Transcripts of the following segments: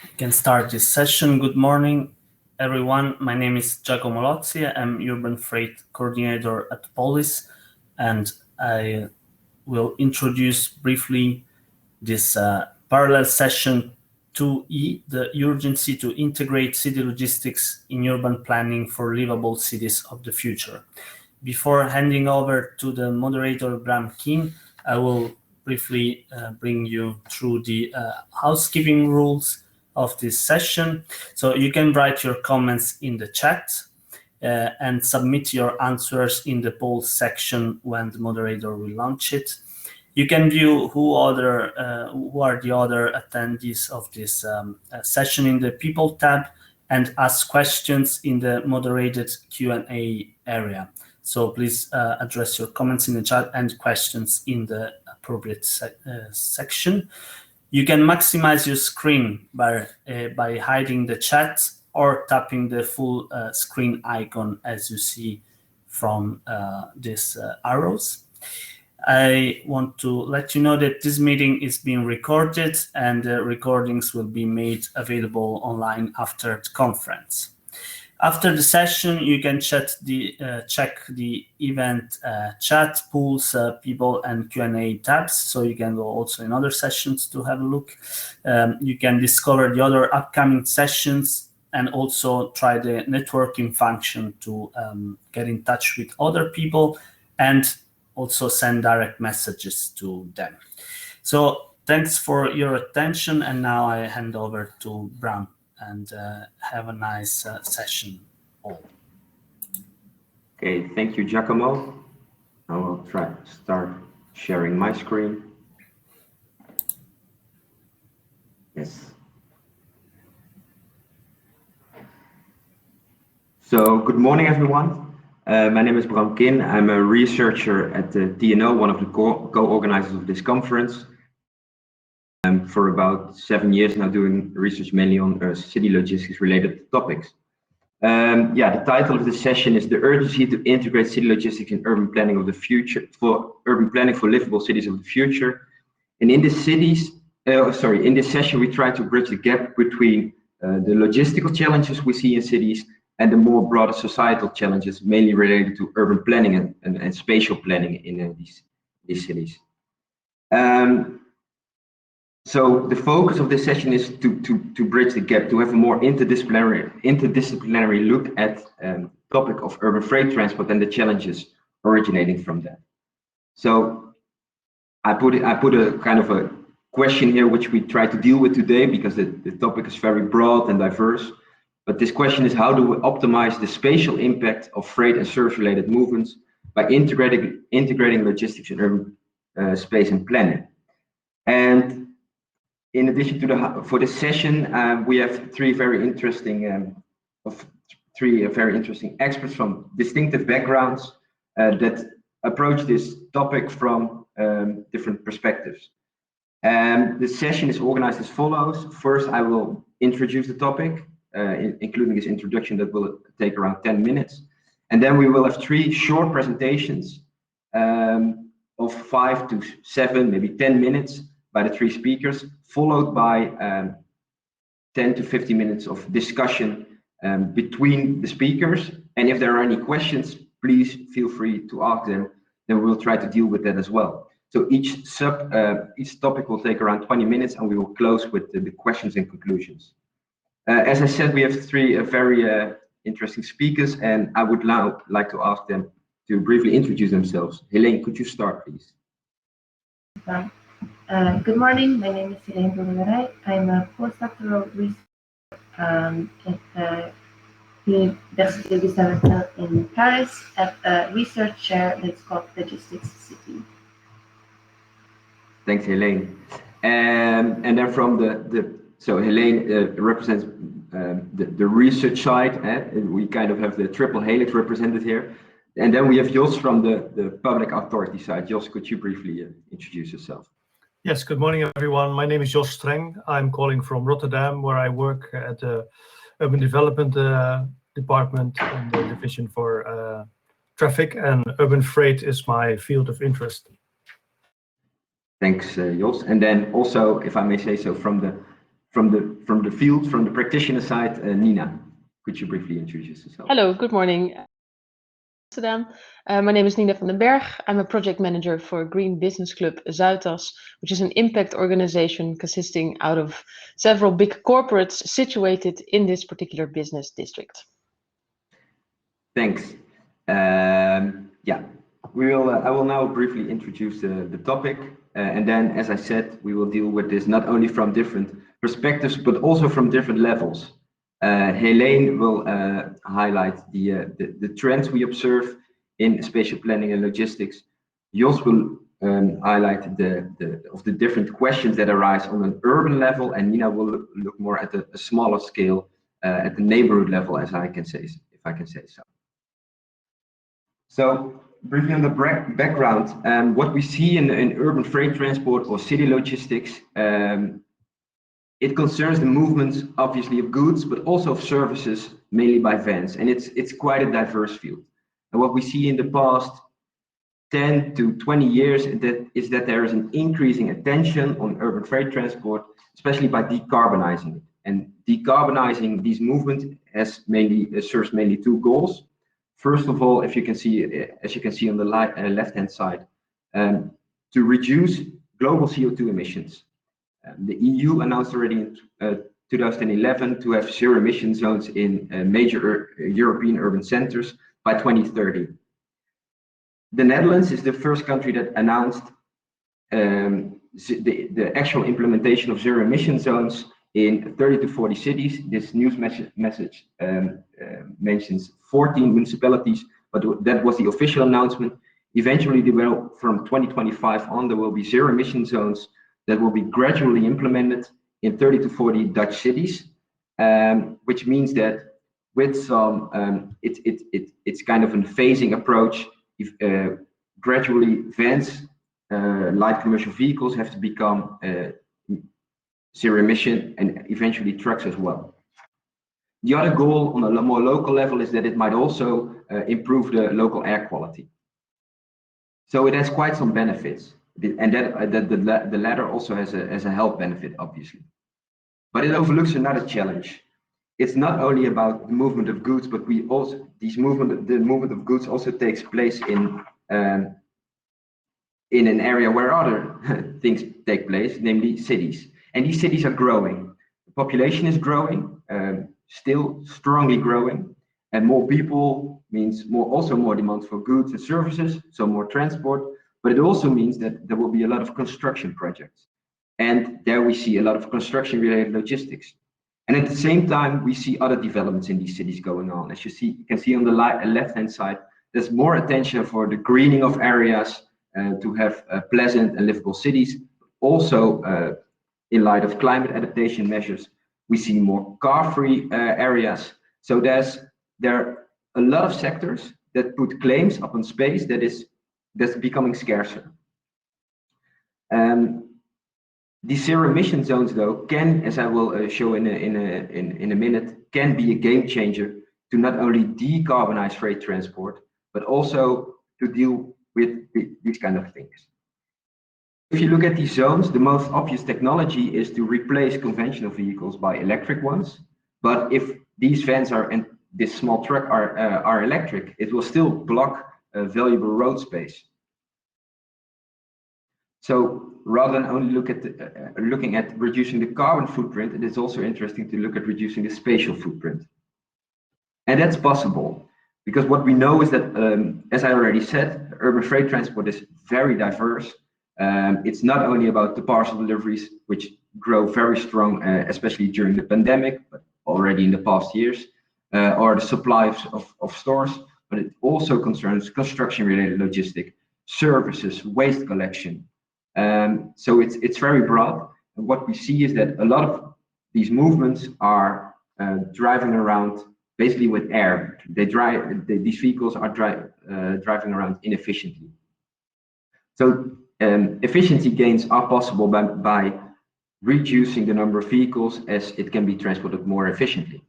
We can start this session. Good morning, everyone. My name is Giacomo Lozzi. I'm Urban Freight Coordinator at Polis, and I will introduce briefly this parallel session 2E, the urgency to integrate city logistics in urban planning for livable cities of the future. Before handing over to the moderator, Bram, I will briefly bring you through the housekeeping rules of this session. So you can write your comments in the chat and submit your answers in the poll section when the moderator will launch it. You can view who are the other attendees of this session in the People tab and ask questions in the moderated Q&A area. So please address your comments in the chat and questions in the appropriate section. You can maximize your screen by hiding the chat or tapping the full screen icon as you see from these arrows. I want to let you know that this meeting is being recorded and the recordings will be made available online after the conference. After the session, you can check the event chat, pools, people, and Q&A tabs. So you can go also in other sessions to have a look. You can discover the other upcoming sessions and also try the networking function to get in touch with other people and also send direct messages to them. So thanks for your attention. And now I hand over to Bram. And have a nice session all. Okay, thank you, Giacomo. I will try to start sharing my screen. Yes. So, good morning, everyone. My name is Bram. I'm a researcher at the TNO, one of the co-organizers of this conference. For about 7 years now doing research mainly on city logistics related topics. The title of the session is The Urgency to Integrate City Logistics in Urban Planning of the Future, for Urban Planning for Livable Cities of the Future. And in this session, we try to bridge the gap between the logistical challenges we see in cities and the more broader societal challenges, mainly related to urban planning and spatial planning in these cities. So the focus of this session is to bridge the gap, to have a more interdisciplinary look at the topic of urban freight transport and the challenges originating from that. So I put a kind of a question here which we try to deal with today because the topic is very broad and diverse. But this question is, how do we optimize the spatial impact of freight and service-related movements by integrating logistics in urban space and planning? And in addition to for this session, we have three very interesting experts from distinctive backgrounds that approach this topic from different perspectives. The session is organized as follows. First, I will introduce the topic, including this introduction that will take around 10 minutes. And then we will have 3 short presentations of 5 to 7, maybe 10 minutes by the 3 speakers, followed by 10 to 15 minutes of discussion between the speakers. And if there are any questions, please feel free to ask them. Then we'll try to deal with that as well. So each topic will take around 20 minutes, and we will close with the questions and conclusions. As I said, we have 3 very interesting speakers, and I would now like to ask them to briefly introduce themselves. Heleen, could you start, please? Good morning, my name is Heleen. I'm a postdoctoral researcher at the University Gustave in Paris at a research chair that's called Logistics City. Thanks, Heleen. And then from so Heleen represents the research side. We kind of have the triple helix represented here. And then we have Jos from the public authority side. Jos, could you briefly introduce yourself? Yes, good morning, everyone. My name is Streng. I'm calling from Rotterdam, where I work at the Urban Development Department in the Division for Traffic, and urban freight is my field of interest. Thanks, Jos. And then also, if I may say so, from from the field, from the practitioner side, Nina, could you briefly introduce yourself? Hello, good morning. Rotterdam. My name is Nina van den Berg. I'm a project manager for Green Business Club Zuidas, which is an impact organization consisting out of several big corporates situated in this particular business district. Thanks. Yeah, I will now briefly introduce the topic, and then, as I said, we will deal with this not only from different perspectives, but also from different levels. Heleen will highlight the trends we observe in spatial planning and logistics. Jos will highlight the different questions that arise on an urban level, and Nina will look more at a smaller scale, at the neighborhood level, as I can say, if I can say so. So, briefly on the background, what we see in urban freight transport or city logistics, it concerns the movements, obviously, of goods, but also of services, mainly by vans, and it's quite a diverse field. And what we see in the past 10 to 20 years is that there is an increasing attention on urban freight transport, especially by decarbonizing it. And decarbonizing these movements serves mainly two goals. First of all, as you can see on the left-hand side, to reduce global CO2 emissions. The EU announced already in 2011 to have zero emission zones in major European urban centers by 2030. The Netherlands is the first country that announced the actual implementation of zero emission zones in 30 to 40 cities. This news message mentions 14 municipalities, but that was the official announcement. Eventually, from 2025 on, there will be zero emission zones that will be gradually implemented in 30 to 40 Dutch cities, which means that with some, it's kind of a phasing approach. Gradually, vans, light commercial vehicles have to become zero emission, and eventually trucks as well. The other goal on a more local level is that it might also improve the local air quality. So it has quite some benefits. And the latter also has a health benefit, obviously. But it overlooks another challenge. It's not only about the movement of goods, but the movement of goods also takes place in an area where other things take place, namely cities. And these cities are growing. The population is growing, still strongly growing, and more people means also more demand for goods and services, so more transport. But it also means that there will be a lot of construction projects. And there we see a lot of construction-related logistics. And at the same time, we see other developments in these cities going on. As you can see on the left-hand side, there's more attention for the greening of areas to have pleasant and livable cities. Also, in light of climate adaptation measures, we see more car-free areas. So there are a lot of sectors that put claims upon space that's becoming scarcer. These zero emission zones, though, can, as I will show in a minute, can be a game changer to not only decarbonize freight transport, but also to deal with these kind of things. If you look at these zones, the most obvious technology is to replace conventional vehicles by electric ones. But if these vans and this small truck are electric, it will still block valuable road space. So rather than only looking at reducing the carbon footprint, it is also interesting to look at reducing the spatial footprint. And that's possible because what we know is that, as I already said, urban freight transport is very diverse. It's not only about the parcel deliveries, which grow very strong, especially during the pandemic, but already in the past years, or the supply of stores, but it also concerns construction-related logistics, services, waste collection. So it's very broad. And what we see is that a lot of these movements are driving around basically with air. These vehicles are driving around inefficiently. So efficiency gains are possible by reducing the number of vehicles as it can be transported more efficiently.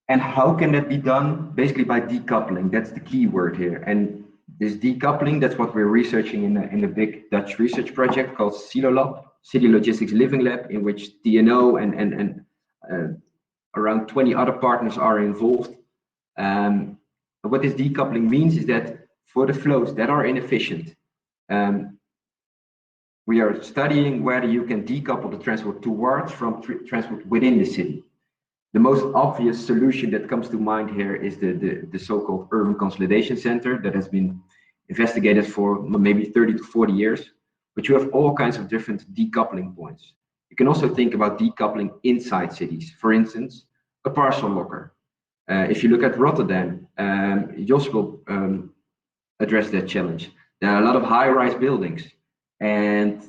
And how can that be done? Basically by decoupling. That's the key word here. And this decoupling, that's what we're researching in a big Dutch research project called Silolab. City Logistics Living Lab, in which TNO and around 20 other partners are involved. What this decoupling means is that for the flows that are inefficient, we are studying whether you can decouple the transport towards from transport within the city. The most obvious solution that comes to mind here is the so-called urban consolidation center that has been investigated for maybe 30 to 40 years, but you have all kinds of different decoupling points. You can also think about decoupling inside cities. For instance, a parcel locker. If you look at Rotterdam, Jos will address that challenge. There are a lot of high-rise buildings, and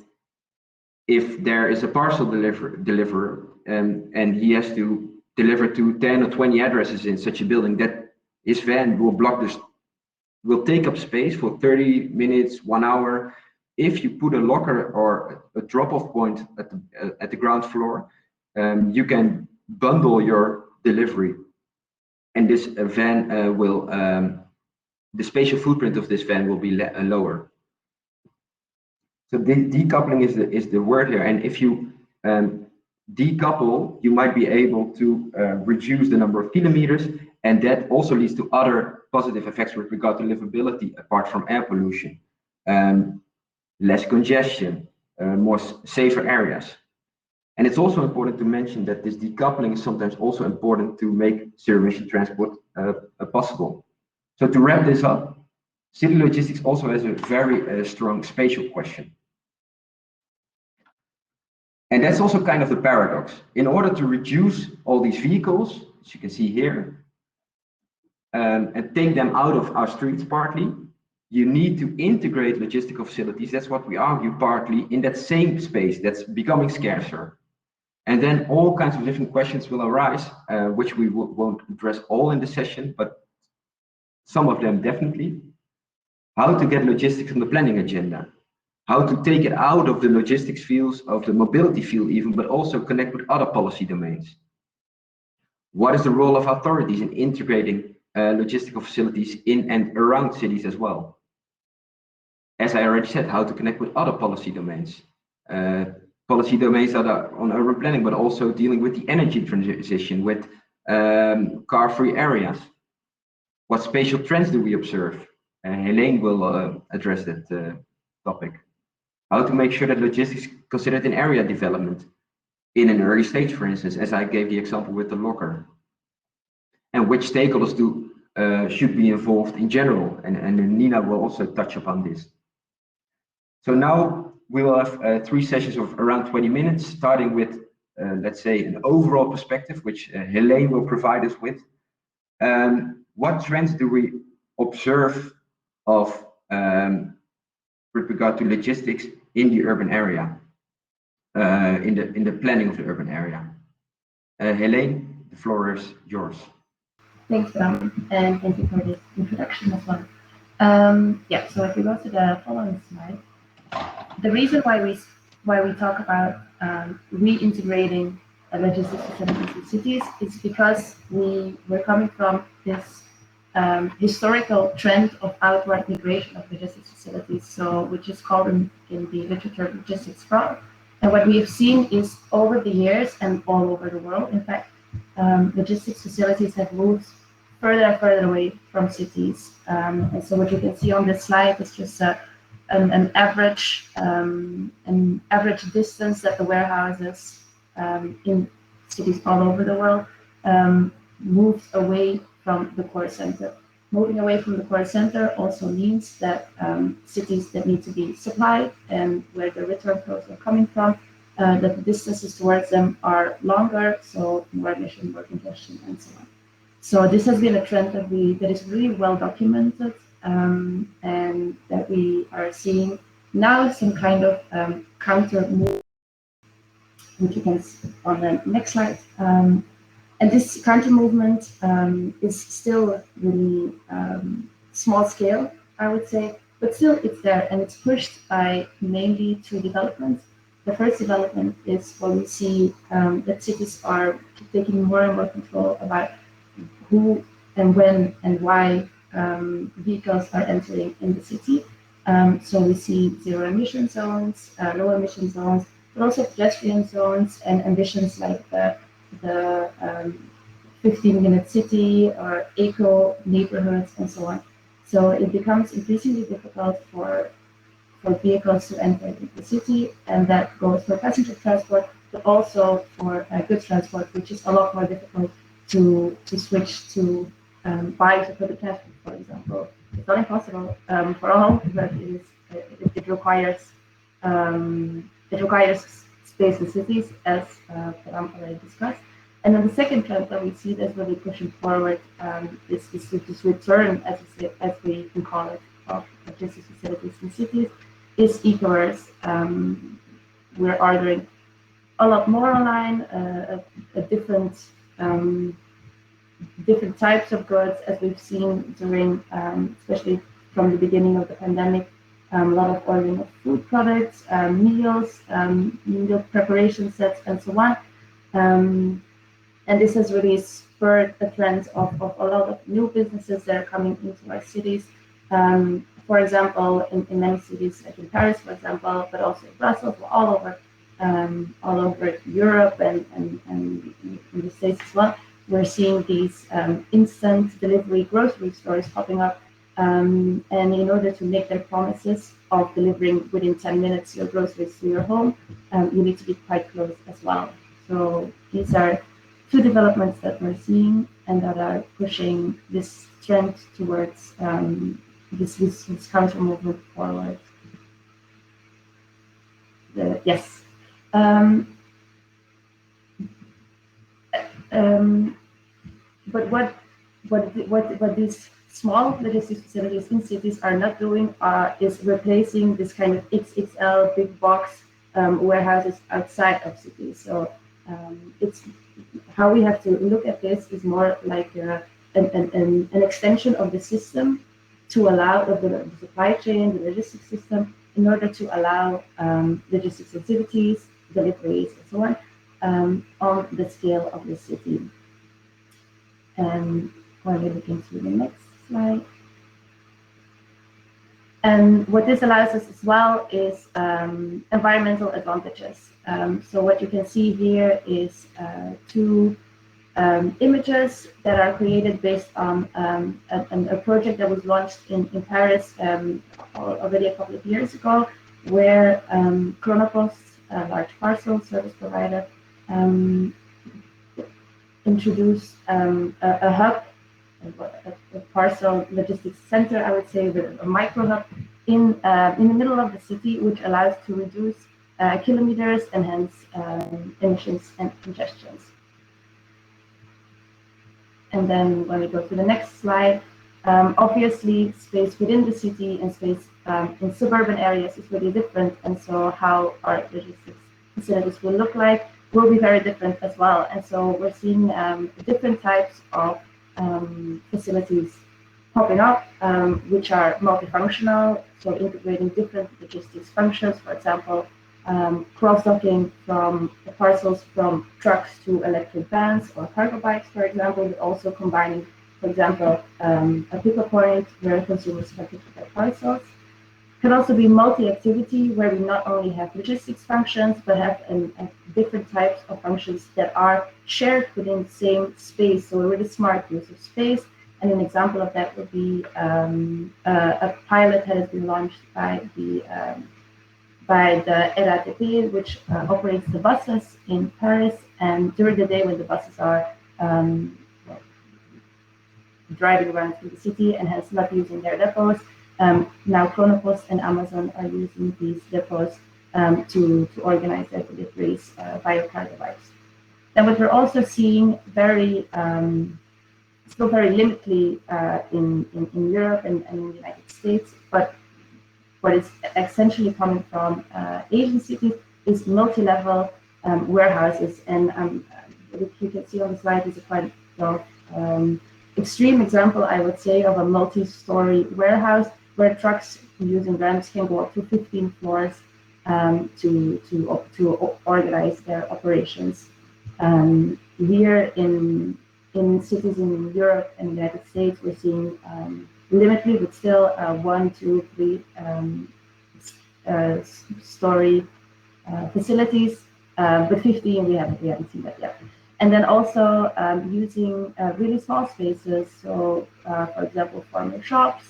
if there is a parcel deliverer and he has to deliver to 10 or 20 addresses in such a building, that his van will take up space for 30 minutes, 1 hour. If you put a locker or a drop-off point at the ground floor, you can bundle your delivery, and this van the spatial footprint of this van will be lower. So decoupling is the word here, and if you decouple, you might be able to reduce the number of kilometers, and that also leads to other positive effects with regard to livability, apart from air pollution, less congestion, more safer areas. And it's also important to mention that this decoupling is sometimes also important to make zero-emission transport possible. So to wrap this up, city logistics also has a very strong spatial question. And that's also kind of the paradox. In order to reduce all these vehicles, as you can see here, and take them out of our streets partly, you need to integrate logistical facilities. That's what we argue partly in that same space that's becoming scarcer. And then all kinds of different questions will arise, which we won't address all in the session, but some of them definitely. How to get logistics on the planning agenda, how to take it out of the logistics fields, of the mobility field even, but also connect with other policy domains. What is the role of authorities in integrating logistical facilities in and around cities as well? As I already said, how to connect with other policy domains. Policy domains that are on urban planning, but also dealing with the energy transition, with car-free areas. What spatial trends do we observe? Heleen will address that topic. How to make sure that logistics considered in area development in an early stage, for instance, as I gave the example with the locker. And which stakeholders should be involved in general, and Nina will also touch upon this. So now we will have 3 sessions of around 20 minutes, starting with, let's say, an overall perspective, which Heleen will provide us with. What trends do we observe of with regard to logistics in the urban area, in the planning of the urban area? Heleen, the floor is yours. Thanks, Bram, and thank you for this introduction as well. Yeah, so if we go to the following slide, the reason why we talk about reintegrating logistics facilities in cities is because we're coming from this historical trend of outward migration of logistics facilities, so which is called in the literature logistics sprawl. And what we have seen is over the years and all over the world, in fact, logistics facilities have moved further and further away from cities. And so what you can see on this slide is just an average distance that the warehouses in cities all over the world moved away from the core center. Moving away from the core center also means that cities that need to be supplied and where the return flows are coming from, that the distances towards them are longer, so more emission, more congestion, and so on. So this has been a trend that is really well documented, and that we are seeing now some kind of counter move, which you can see on the next slide. And this counter movement is still really small scale, I would say, but still it's there, and it's pushed by mainly 2 developments. The first development is when we see that cities are taking more and more control about who and when and why vehicles are entering in the city. So we see zero emission zones, low emission zones, but also pedestrian zones and ambitions like the 15-minute city or eco neighborhoods and so on. So it becomes increasingly difficult for vehicles to enter the city, and that goes for passenger transport, but also for goods transport, which is a lot more difficult to switch to bikes or public transport, for example. It's not impossible for all, but it requires space in cities, as Bram already discussed. And then the second trend that we see that's really pushing forward is this return, as we can call it, of logistics facilities in cities, is e-commerce. We're ordering a lot more online, different types of goods, as we've seen during, especially from the beginning of the pandemic, a lot of ordering of food products, meals, meal preparation sets, and so on. And this has really spurred a trend of a lot of new businesses that are coming into our cities. For example, in many cities, like in Paris, for example, but also in Brussels, all over Europe and in the States as well, we're seeing these instant delivery grocery stores popping up. And in order to make their promises of delivering within 10 minutes your groceries to your home, you need to be quite close as well. So these are two developments that we're seeing and that are pushing this trend towards this counter movement forward. Yes. But what these small logistics facilities in cities are not doing is replacing this kind of XXL big box warehouses outside of cities. So it's how we have to look at this is more like an extension of the system to allow of the supply chain, the logistics system, in order to allow logistics activities, deliveries, and so on the scale of the city. And while we're looking through the next slide. And what this allows us as well is environmental advantages. So what you can see here is two images that are created based on a project that was launched in Paris already a couple of years ago, where Chronopost, a large parcel service provider, introduced a hub, a parcel logistics center, I would say, with a micro hub in the middle of the city, which allows to reduce kilometers and hence emissions and congestions. And then when we go to the next slide, obviously space within the city and space in suburban areas is really different, and so how our logistics facilities will look like will be very different as well. And so we're seeing different types of facilities popping up, which are multifunctional, so integrating different logistics functions, for example, cross-docking from parcels from trucks to electric vans or cargo bikes, for example, but also combining, for example, a pickup point where consumers can pick up their parcels. Can also be multi-activity, where we not only have logistics functions, but have different types of functions that are shared within the same space, so a really smart use of space. And an example of that would be a pilot that has been launched by the RATP, which operates the buses in Paris. And during the day when the buses are driving around through the city and hence not using their depots, now Chronopost and Amazon are using these depots to organize their deliveries via cargo bikes. Then what we're also seeing still very limitedly in Europe and in the United States, but what is essentially coming from Asian cities is multi-level warehouses. And you can see on the slide is a quite extreme example, I would say, of a multi-story warehouse where trucks using ramps can go up to 15 floors to organize their operations. Here in cities in Europe and the United States, we're seeing limited, but still 1, 2, 3 story facilities, but 15 we haven't seen that yet. And then also using really small spaces. So, for example, former shops,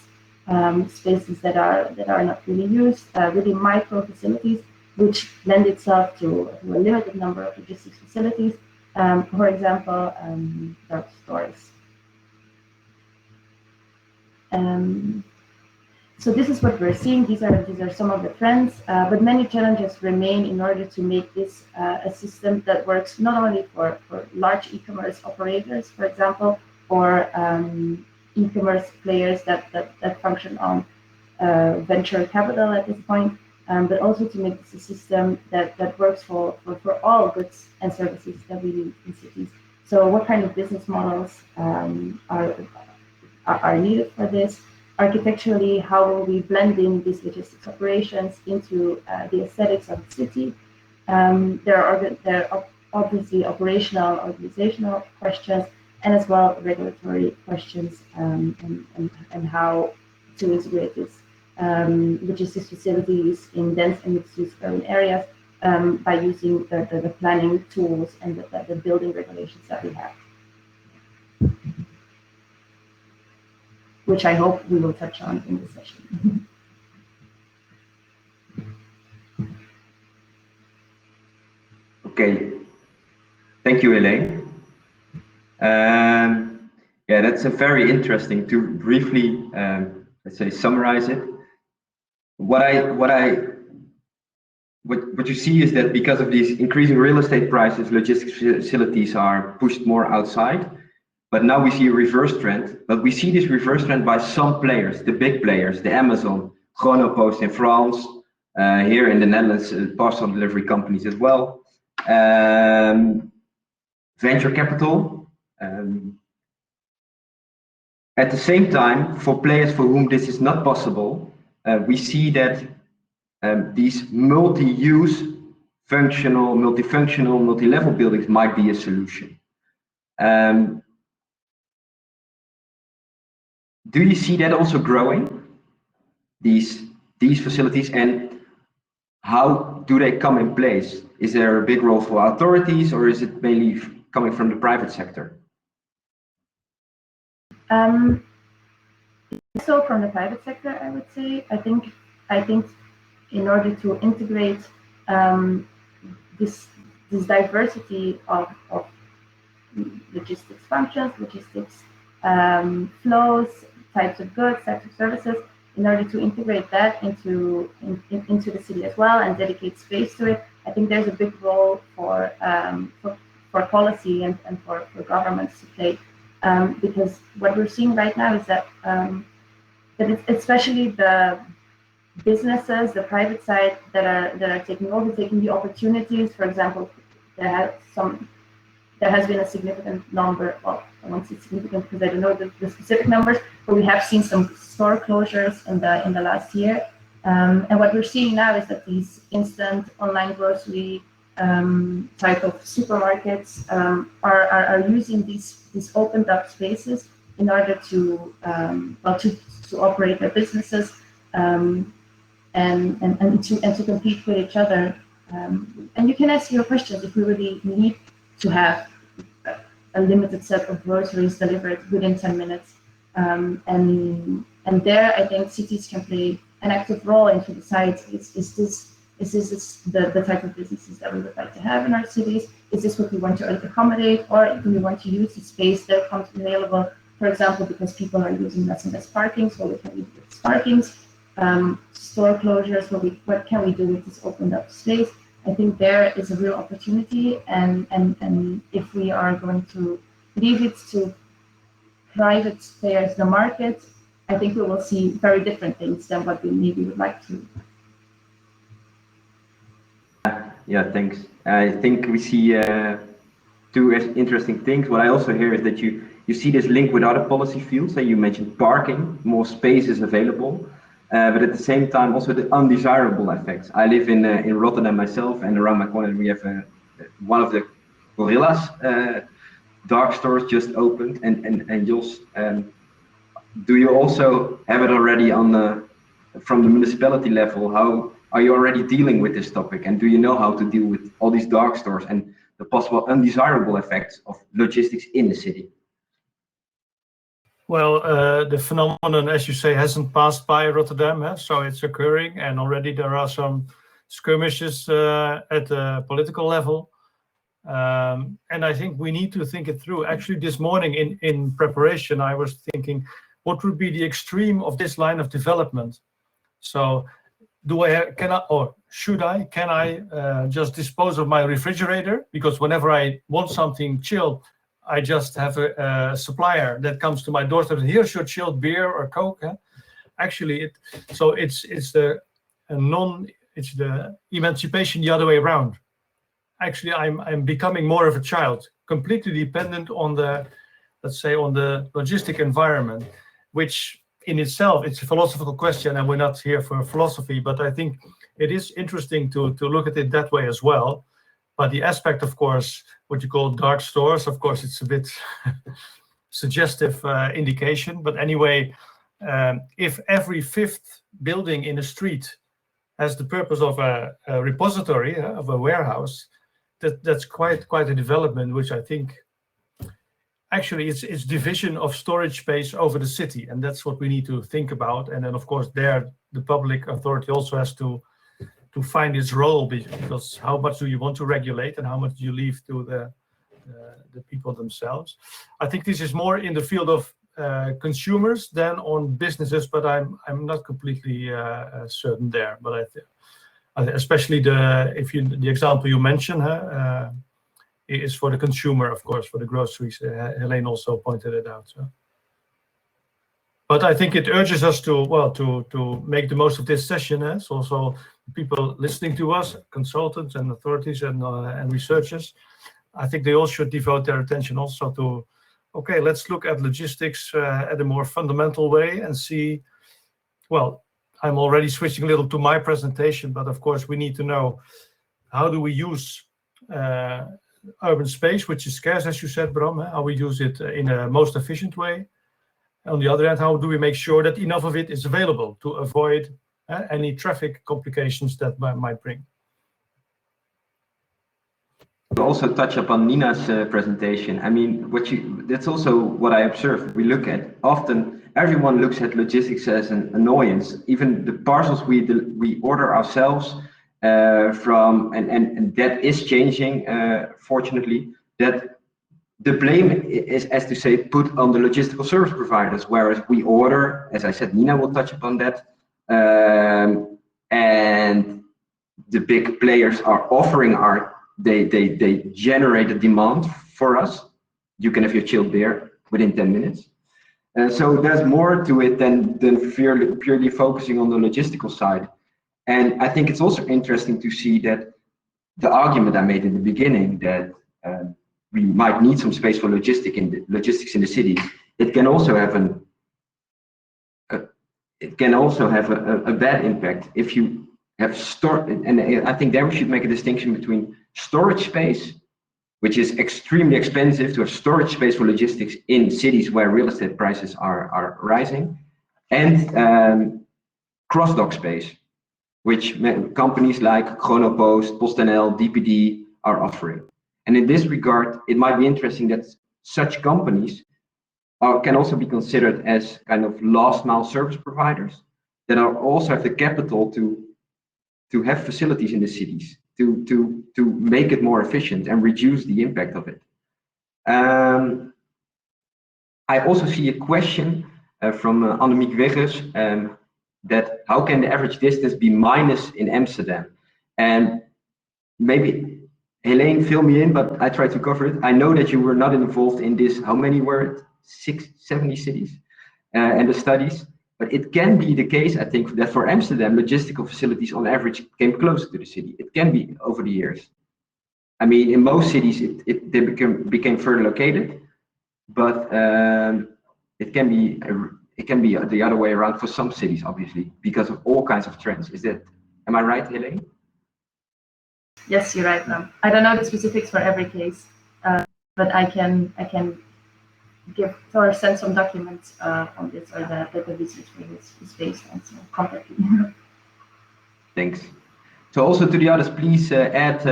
spaces that are not really used, really micro facilities, which lend itself to a limited number of logistics facilities. For example, dark stores. So this is what we're seeing. These are some of the trends, but many challenges remain in order to make this a system that works not only for large e-commerce operators, for example, or e-commerce players that function on venture capital at this point, but also to make this a system that works for all goods and services that we need in cities. So what kind of business models are needed for this? Architecturally, how will we blend in these logistics operations into the aesthetics of the city? There are obviously operational, organizational questions, and as well regulatory questions, and how to integrate this logistics facilities in dense and mixed-use urban areas by using the planning tools and the building regulations that we have, which I hope we will touch on in this session. Okay, thank you, Heleen. Yeah, that's a very interesting. To briefly, let's say, summarize it. What you see is that because of these increasing real estate prices, logistics facilities are pushed more outside. But now we see a reverse trend. But we see this reverse trend by some players, the big players, the Amazon, Chronopost in France, here in the Netherlands, parcel delivery companies as well. Venture capital. At the same time, for players for whom this is not possible, we see that these multi-use, functional, multifunctional, multi-level buildings might be a solution. Do you see that also growing, these facilities, and how do they come in place? Is there a big role for authorities, or is it mainly coming from the private sector? So from the private sector, I would say, I think in order to integrate this diversity of logistics functions, logistics flows, types of goods, types of services, in order to integrate that into the city as well and dedicate space to it, I think there's a big role for policy and for governments to play, because what we're seeing right now is that it's especially the businesses, the private side that are taking the opportunities. For example, there has been a significant number of, I won't say significant because I don't know the specific numbers, but we have seen some store closures in the last year. And what we're seeing now is that these instant online grocery type of supermarkets are using these opened up spaces in order to operate their businesses and to compete with each other. And you can ask your questions if we really need to have a limited set of groceries delivered within 10 minutes. And there, I think cities can play an active role and to decide, is this the type of businesses that we would like to have in our cities? Is this what we want to accommodate, or do we want to use the space that comes available, for example, because people are using less and less parking, so we can use these parkings, store closures, what can we do with this opened up space? I think there is a real opportunity, and if we are going to leave it to private players, the market, I think we will see very different things than what we maybe would like to. Yeah, thanks. I think we see two interesting things. What I also hear is that you see this link with other policy fields. So you mentioned parking, more space is available, but at the same time also the undesirable effects. I live in Rotterdam myself, and around my corner we have one of the Gorillas dark stores just opened. And Jos, do you also have it already on from the municipality level? How Are you already dealing with this topic, and do you know how to deal with all these dark stores and the possible undesirable effects of logistics in the city? Well, the phenomenon, as you say, hasn't passed by Rotterdam, so it's occurring, and already there are some skirmishes at the political level. And I think we need to think it through. Actually, this morning in preparation, I was thinking, what would be the extreme of this line of development? So can I just dispose of my refrigerator? Because whenever I want something chilled, I just have a supplier that comes to my doorstep. Here's your chilled beer or Coke. Actually, it's the emancipation the other way around. Actually, I'm becoming more of a child, completely dependent on the, let's say, on the logistic environment, which in itself, it's a philosophical question, and we're not here for philosophy, but I think it is interesting to look at it that way as well. But the aspect, of course, what you call dark stores, of course, it's a bit suggestive indication. But anyway, if every fifth building in a street has the purpose of a repository, of a warehouse, that's quite a development, which I think actually it's division of storage space over the city, and that's what we need to think about. And then, of course, there the public authority also has to find its role, because how much do you want to regulate and how much do you leave to the people themselves? I think this is more in the field of consumers than on businesses, but I'm not completely certain there. But especially the example you mentioned is for the consumer, of course, for the groceries. Heleen also pointed it out. So. But I think it urges us to make the most of this session. So also people listening to us, consultants and authorities and researchers, I think they all should devote their attention also to, okay, let's look at logistics at a more fundamental way and see, well, I'm already switching a little to my presentation, but of course we need to know how do we use urban space, which is scarce, as you said, Bram, how we use it in a most efficient way. On the other hand, how do we make sure that enough of it is available to avoid any traffic complications that might bring? We'll also touch upon Nina's presentation. I mean, that's also what I observe. We look at often everyone looks at logistics as an annoyance. Even the parcels we order ourselves and that is changing, fortunately. That the blame is, as to say, put on the logistical service providers, whereas we order, as I said, Nina will touch upon that, and the big players are offering they generate a demand for us. You can have your chilled beer within 10 minutes. So there's more to it than purely focusing on the logistical side. And I think it's also interesting to see that the argument I made in the beginning that we might need some space for logistics in the cities. It can also have a bad impact if you have and I think there we should make a distinction between storage space, which is extremely expensive to have storage space for logistics in cities where real estate prices are rising, and cross-dock space, which companies like Chronopost, PostNL, DPD are offering. And in this regard, it might be interesting that such companies can also be considered as kind of last mile service providers that also have the capital to have facilities in the cities to make it more efficient and reduce the impact of it. I also see a question from Annemiek Weggers that how can the average distance be minus in Amsterdam? And maybe Heleen, fill me in, but I try to cover it. I know that you were not involved in this. How many were it? 70 cities and the studies. But it can be the case, I think, that for Amsterdam, logistical facilities on average came closer to the city. It can be over the years. I mean, in most cities, they became further located, but it can be the other way around for some cities, obviously, because of all kinds of trends. Am I right, Heleen? Yes, you're right, Bram. I don't know the specifics for every case, but I can give or send some documents on this or that the research is based on. So contact me. Thanks. So also to the others, please add,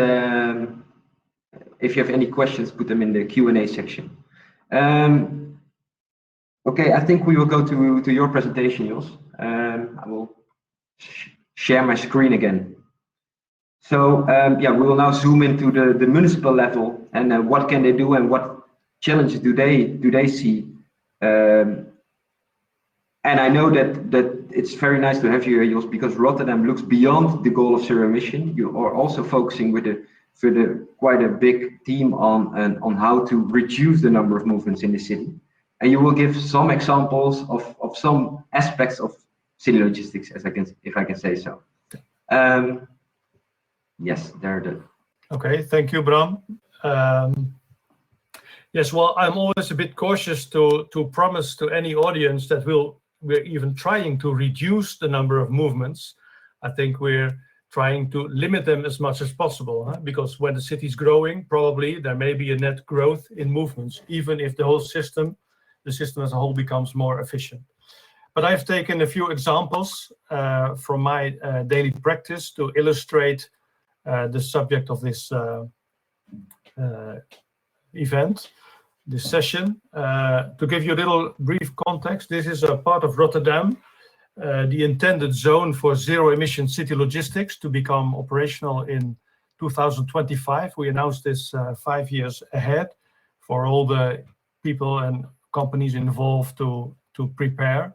if you have any questions, put them in the Q&A section. Okay, I think we will go to your presentation, Jos. I will share my screen again. So yeah, we will now zoom into the municipal level and what can they do and what challenges do they see. And I know that it's very nice to have you here, Jos, because Rotterdam looks beyond the goal of zero emission. You are also focusing with quite a big team on how to reduce the number of movements in the city. And you will give some examples of some aspects of city logistics, if I can say so. Yes, there are Okay, thank you, Bram. Yes, well, I'm always a bit cautious to promise to any audience that we're even trying to reduce the number of movements. I think we're trying to limit them as much as possible, huh? Because when the city is growing, probably there may be a net growth in movements, even if the system as a whole becomes more efficient. But I've taken a few examples from my daily practice to illustrate the subject of this event, this session. To give you a little brief context, this is a part of Rotterdam, the intended zone for zero emission city logistics to become operational in 2025. We announced this 5 years ahead for all the people and companies involved to prepare.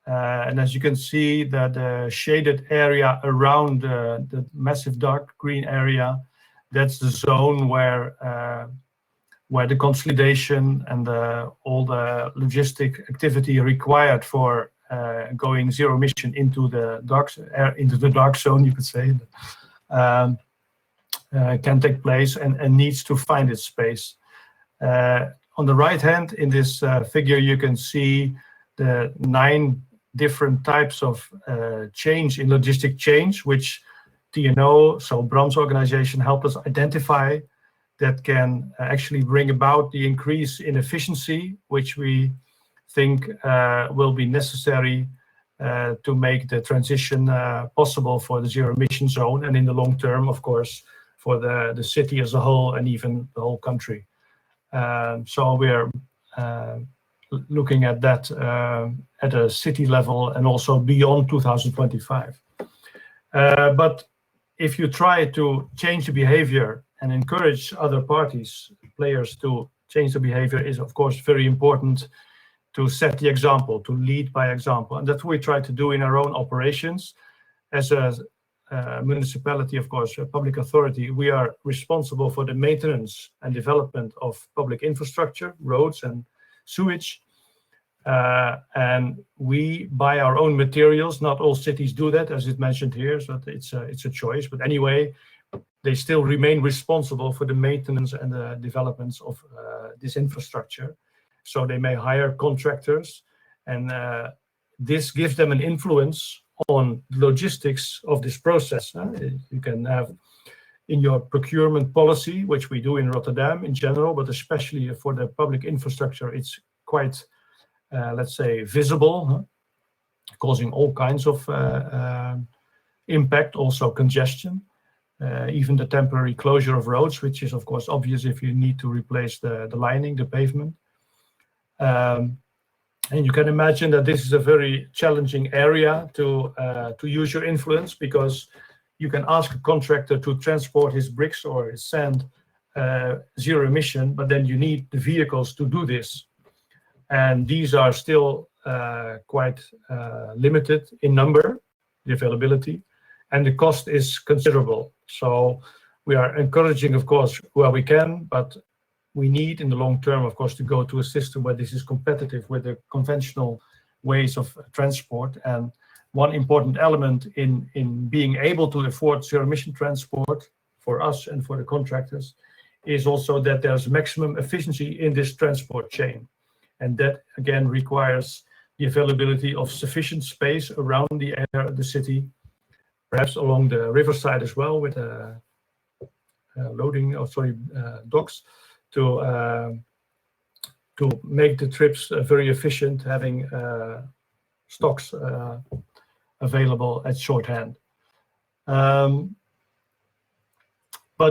And as you can see, the shaded area around the massive dark green area, that's the zone where the consolidation and all the logistic activity required for going zero emission into the dark zone, you could say, can take place and needs to find its space. On the right hand in this figure, you can see the 9 different types of change in logistic change, which TNO, so Bram's organization, helped us identify that can actually bring about the increase in efficiency, which we think will be necessary to make the transition possible for the zero emission zone, and in the long term, of course, for the city as a whole and even the whole country. So we're looking at that at a city level and also beyond 2025. But if you try to change the behavior and encourage other players to change the behavior, is of course very important to set the example, to lead by example. And that's what we try to do in our own operations. As a municipality, of course, a public authority, we are responsible for the maintenance and development of public infrastructure, roads and sewage. And we buy our own materials. Not all cities do that, as it's mentioned here, so it's a choice. But anyway, they still remain responsible for the maintenance and the developments of this infrastructure. So they may hire contractors, and this gives them an influence on logistics of this process. You can have in your procurement policy, which we do in Rotterdam in general, but especially for the public infrastructure, it's quite, let's say, visible, causing all kinds of impact, also congestion, even the temporary closure of roads, which is of course obvious if you need to replace the lining, the pavement. And you can imagine that this is a very challenging area to use your influence, because you can ask a contractor to transport his bricks or his sand zero emission, but then you need the vehicles to do this. And these are still quite limited in number, the availability, and the cost is considerable. So we are encouraging, of course, where we can, but we need in the long term, of course, to go to a system where this is competitive with the conventional ways of transport. And one important element in being able to afford zero emission transport for us and for the contractors is also that there's maximum efficiency in this transport chain. And that again requires the availability of sufficient space around the city, perhaps along the riverside as well, with docks, to make the trips very efficient, having stocks available at shorthand. But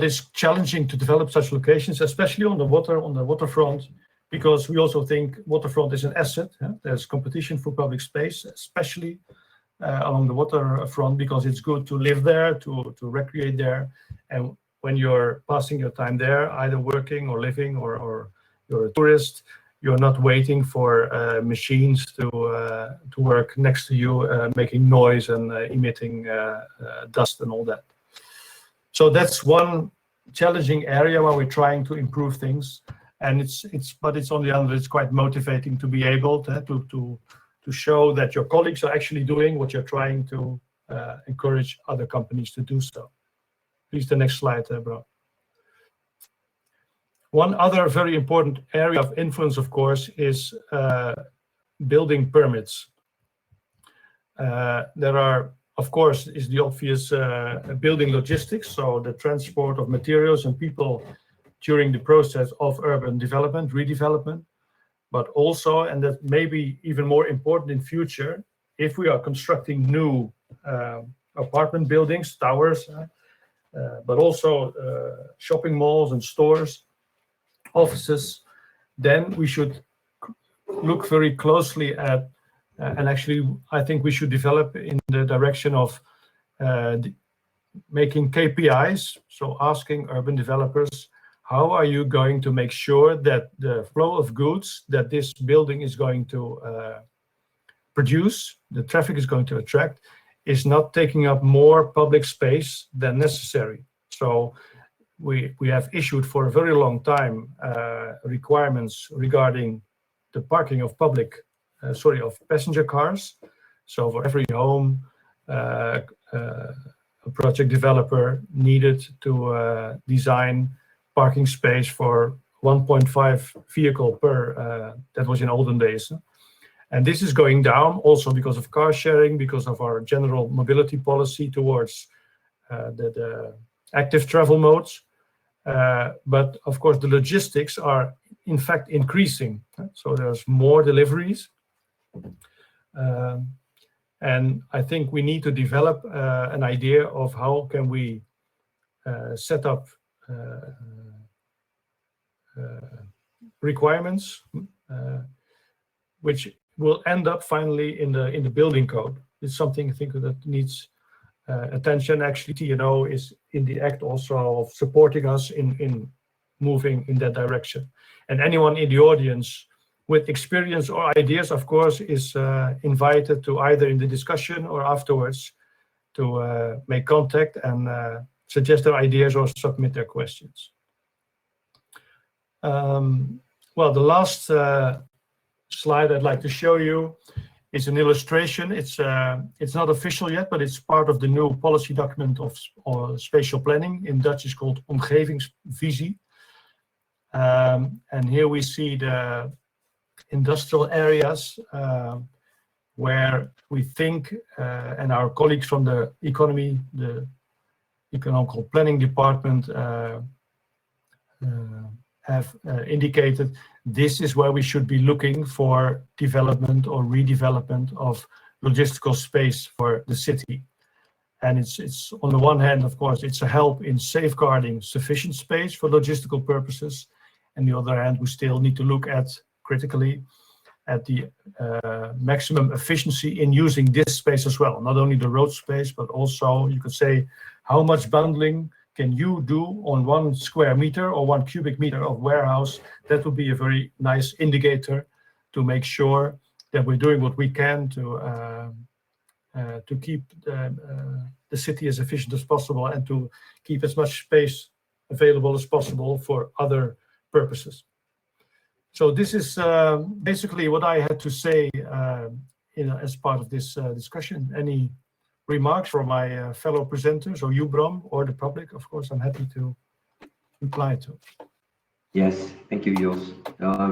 it's challenging to develop such locations, especially on the waterfront, because we also think waterfront is an asset. There's competition for public space, especially along the waterfront, because it's good to live there, to recreate there. And when you're passing your time there, either working or living, or you're a tourist, you're not waiting for machines to work next to you, making noise and emitting dust and all that. So that's one challenging area where we're trying to improve things, and but it's on the other, it's quite motivating to be able to show that your colleagues are actually doing what you're trying to encourage other companies to do so. Please, the next slide, Bram. One other very important area of influence, of course, is building permits. There are, of course, is the obvious building logistics, so the transport of materials and people during the process of urban development, redevelopment, but also, and that may be even more important in future, if we are constructing new apartment buildings, towers, but also shopping malls and stores, offices, then we should look very closely at, and actually I think we should develop in the direction of making KPIs, so asking urban developers, how are you going to make sure that the flow of goods that this building is going to produce, the traffic is going to attract, is not taking up more public space than necessary. So we have issued for a very long time requirements regarding the parking of of passenger cars. So for every home, a project developer needed to design parking space for 1.5 vehicle per, that was in olden days. And this is going down also because of car sharing, because of our general mobility policy towards the active travel modes. But of course, the logistics are in fact increasing. So there's more deliveries. And I think we need to develop an idea of how can we set up requirements which will end up finally in the building code. It's something I think that needs attention. Actually, TNO is in the act also of supporting us in moving in that direction. And anyone in the audience with experience or ideas, of course, is invited to either in the discussion or afterwards to make contact and suggest their ideas or submit their questions. Well, the last slide I'd like to show you is an illustration. It's not official yet, but it's part of the new policy document of spatial planning. In Dutch, it's called omgevingsvisie. And here we see the industrial areas where we think, and our colleagues from the economical planning department have indicated this is where we should be looking for development or redevelopment of logistical space for the city. And it's on the one hand, of course, it's a help in safeguarding sufficient space for logistical purposes. And the other hand, we still need to look at critically at the maximum efficiency in using this space as well. Not only the road space, but also you could say, how much bundling can you do on 1 square meter or 1 cubic meter of warehouse? That would be a very nice indicator to make sure that we're doing what we can to keep the city as efficient as possible and to keep as much space available as possible for other purposes. So this is basically what I had to say as part of this discussion. Any remarks from my fellow presenters, or you, Bram, or the public? Of course, I'm happy to reply to. Yes, thank you, Jos.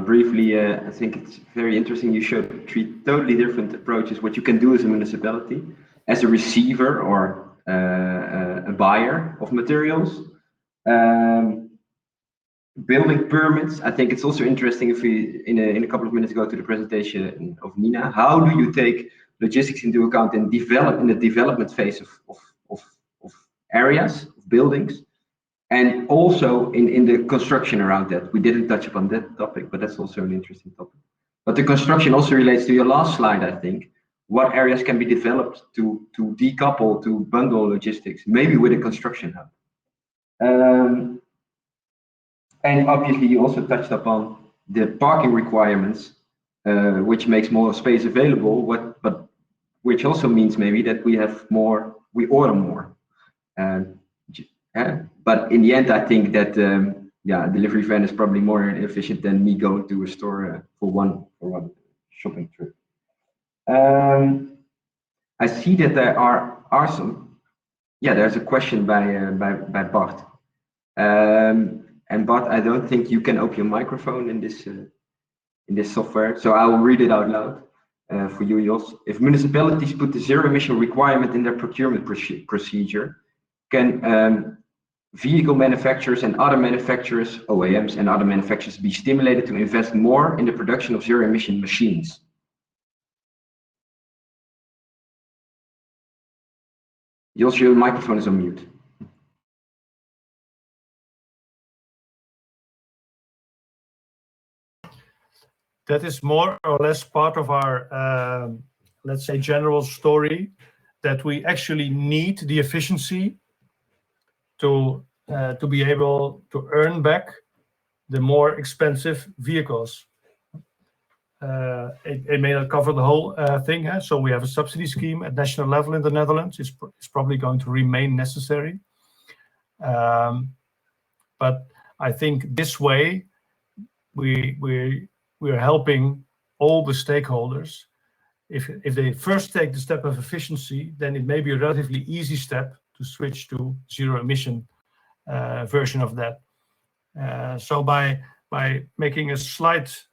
Briefly, I think it's very interesting. You showed 3 totally different approaches, what you can do as a municipality, as a receiver or a buyer of materials. Building permits, I think it's also interesting if we, in a couple of minutes, go to the presentation of Nina. How do you take logistics into account and develop in the development phase of areas, buildings, and also in the construction around that. We didn't touch upon that topic, but that's also an interesting topic. But the construction also relates to your last slide, I think. What areas can be developed to decouple, to bundle logistics, maybe with a construction hub. And obviously you also touched upon the parking requirements, which makes more space available, but which also means maybe that we order more. But in the end, I think that delivery van is probably more efficient than me going to a store for one shopping trip. I see that there are some. Yeah, there's a question by Bart. And Bart, I don't think you can open your microphone in this software, so I will read it out loud for you, Jos. If municipalities put the zero emission requirement in their procurement procedure, can vehicle manufacturers and other manufacturers, OEMs and other manufacturers, be stimulated to invest more in the production of zero emission machines? Jos, your microphone is on mute. That is more or less part of our, let's say, general story, that we actually need the efficiency to be able to earn back the more expensive vehicles. It may not cover the whole thing, so we have a subsidy scheme at national level in the Netherlands. It's probably going to remain necessary. But I think this way we're helping all the stakeholders. If they first take the step of efficiency, then it may be a relatively easy step to switch to zero emission version of that. So by making a slight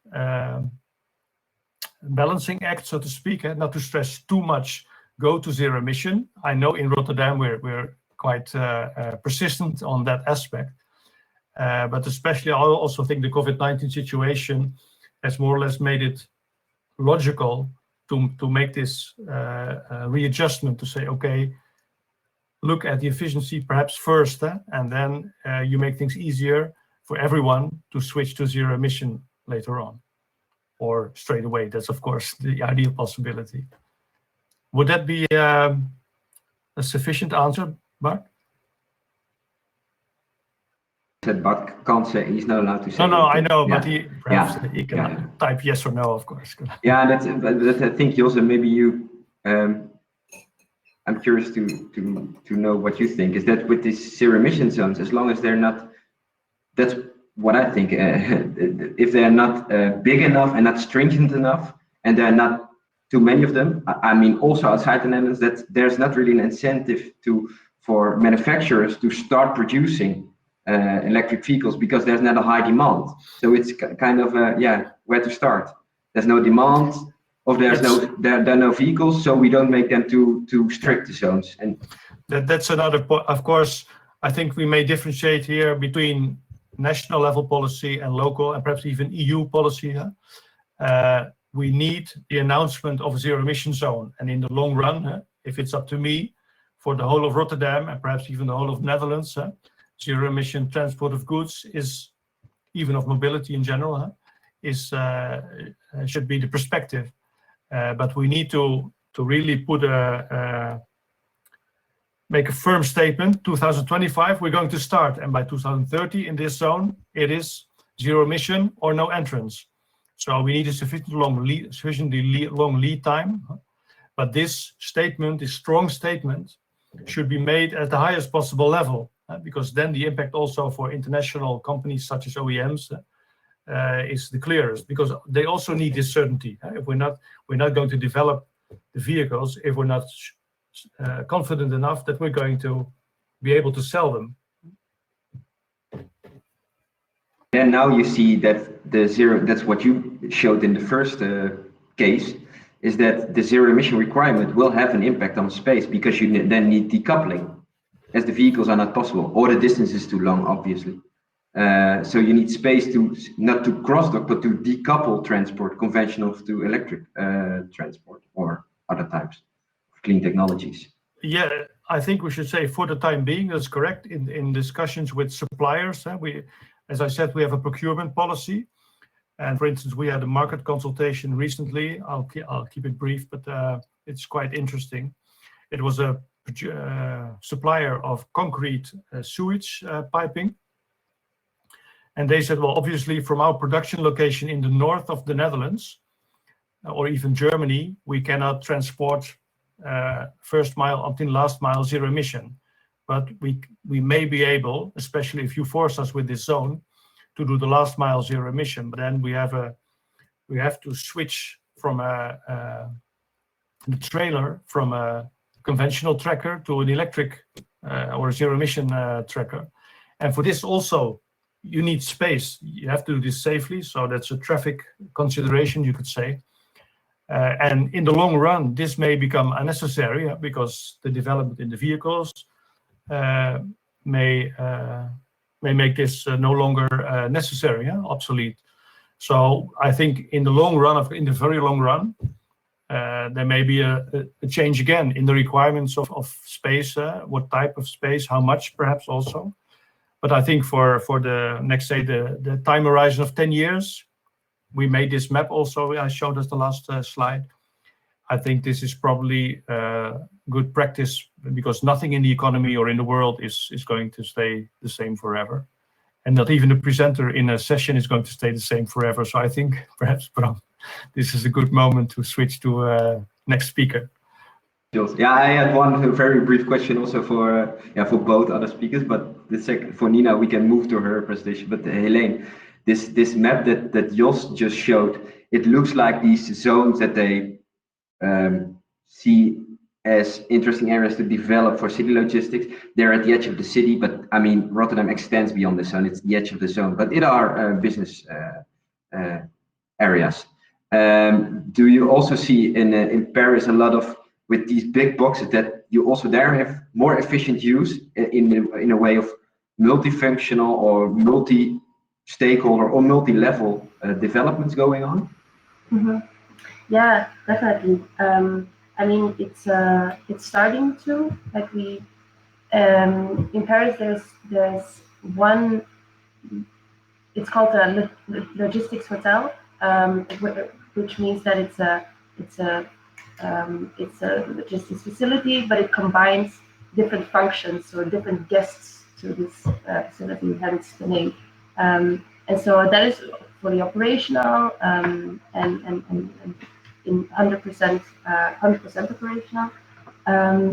balancing act, so to speak, not to stress too much, go to zero emission. I know in Rotterdam we're quite persistent on that aspect, but especially I also think the COVID-19 situation has more or less made it logical to make this readjustment, to say, okay, look at the efficiency perhaps first, and then you make things easier for everyone to switch to zero emission later on, or straight away. That's of course the ideal possibility. Would that be a sufficient answer, Bart? Said Bart can't say, he's not allowed to say. No, I know, yeah. but he can type yes or no, of course. Yeah, that's I think also maybe you. I'm curious to know what you think. Is that with these zero emission zones, as long as they're not, that's what I think. If they're not big enough and not stringent enough, and there are not too many of them, I mean, also outside the Netherlands, that there's not really an incentive for manufacturers to start producing electric vehicles, because there's not a high demand. So it's kind of where to start. There's no demand, or there are no vehicles, so we don't make them too strict zones. And that's another point. Of course, I think we may differentiate here between national level policy and local, and perhaps even EU policy. We need the announcement of a zero emission zone, and in the long run, if it's up to me, for the whole of Rotterdam and perhaps even the whole of Netherlands, zero emission transport of goods is, even of mobility in general, should be the perspective. But we need to really make a firm statement. 2025 we're going to start, and by 2030 in this zone it is zero emission or no entrance. So we need a sufficiently long lead time. But this statement, this strong statement, should be made at the highest possible level, because then the impact also for international companies such as OEMs is the clearest, because they also need this certainty. If we're not going to develop the vehicles if we're not confident enough that we're going to be able to sell them. And now you see that that's what you showed in the first case, is that the zero emission requirement will have an impact on space, because you then need decoupling, as the vehicles are not possible, or the distance is too long, obviously. So you need space not to cross-dock, but to decouple transport, conventional to electric transport or other types of clean technologies. Yeah, I think we should say for the time being, that's correct. In discussions with suppliers, as I said, we have a procurement policy. And for instance, we had a market consultation recently. I'll keep it brief, but it's quite interesting. It was a supplier of concrete sewage piping. And they said, well, obviously from our production location in the north of the Netherlands, or even Germany, we cannot transport first mile until last mile zero emission. But we may be able, especially if you force us with this zone, to do the last mile zero emission. But then we have to switch from the trailer from a conventional tracker to an electric or zero emission tracker. And for this also, you need space. You have to do this safely. So that's a traffic consideration, you could say. And in the long run, this may become unnecessary because the development in the vehicles may make this no longer necessary, obsolete. So I think in the long run, in the very long run, there may be a change again in the requirements of space, what type of space, how much perhaps also. But I think for the next, say, the time horizon of 10 years, we made this map also, I showed us the last slide. I think this is probably good practice because nothing in the economy or in the world is going to stay the same forever. And not even the presenter in a session is going to stay the same forever. So I think perhaps, Bram, this is a good moment to switch to next speaker. Yeah, I had one very brief question also for both other speakers, but the second for Nina, we can move to her presentation. But Heleen, this map that Jos just showed, it looks like these zones that they see as interesting areas to develop for city logistics. They're at the edge of the city, but I mean, Rotterdam extends beyond the zone. It's the edge of the zone, but it are business areas. Do you also see in Paris a lot of, with these big boxes, that you also there have more efficient use in a way of multifunctional or multi-stakeholder or multi-level developments going on? Mm-hmm. Yeah, definitely. I mean, it's starting to, like we in Paris. There's one. It's called a logistics hotel, which means that it's a logistics facility, but it combines different functions or different guests to this facility, hence the name. And so that is fully operational and in 100% operational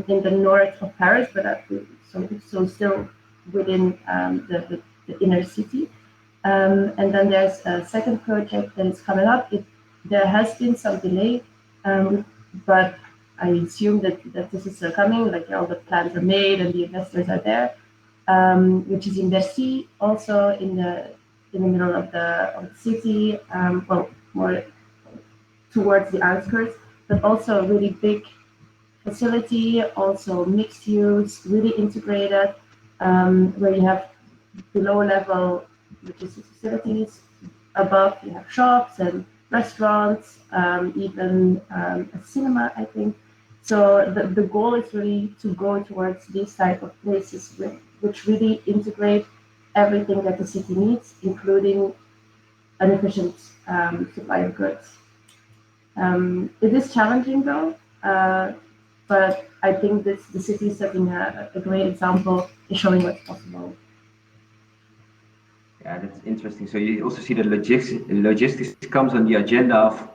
in the north of Paris, but so still within the inner city. And then there's a second project that is coming up. There has been some delay, but I assume that this is coming. Like all the plans are made and the investors are there, which is in Bercy, also in the middle of the city. Well, more towards the outskirts, but also a really big facility, also mixed use, really integrated, where you have below level logistics facilities, above you have shops and restaurants, even a cinema, I think. So the goal is really to go towards these type of places which really integrate everything that the city needs, including an efficient supply of goods. It is challenging though, but I think the city is setting a great example in showing what's possible. Yeah, that's interesting. So you also see that logistics comes on the agenda of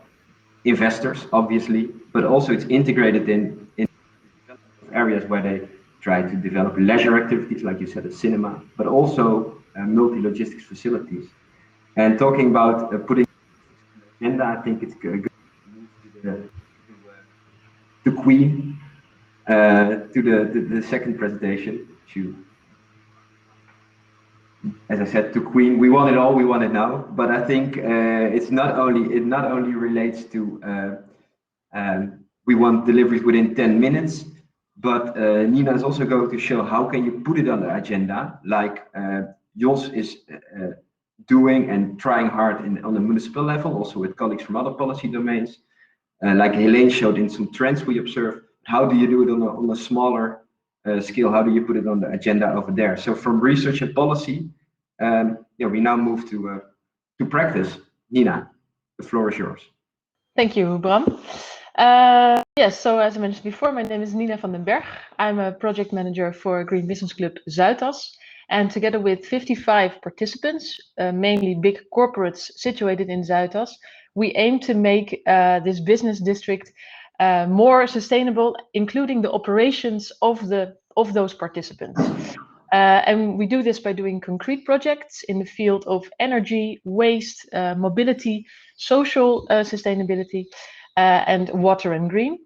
investors, obviously, but also it's integrated in areas where they try to develop leisure activities, like you said, a cinema, but also multi-logistics facilities. And talking about putting agenda, I think it's good to move to Queen, to the second presentation. As I said, to Queen, we want it all, we want it now. But I think it not only relates to we want deliveries within 10 minutes, but Nina is also going to show how can you put it on the agenda, like Jos is doing and trying hard on the municipal level, also with colleagues from other policy domains. Like Heleen showed in some trends we observe, how do you do it on a smaller skill, how do you put it on the agenda over there? So from research and policy, we now move to practice. Nina, the floor is yours. Thank you, Bram. Yes, so as I mentioned before, my name is Nina van den Berg. I'm a project manager for Green Business Club Zuidas. And together with 55 participants, mainly big corporates situated in Zuidas, we aim to make this business district more sustainable, including the operations of those participants. And we do this by doing concrete projects in the field of energy, waste, mobility, social sustainability, and water and green.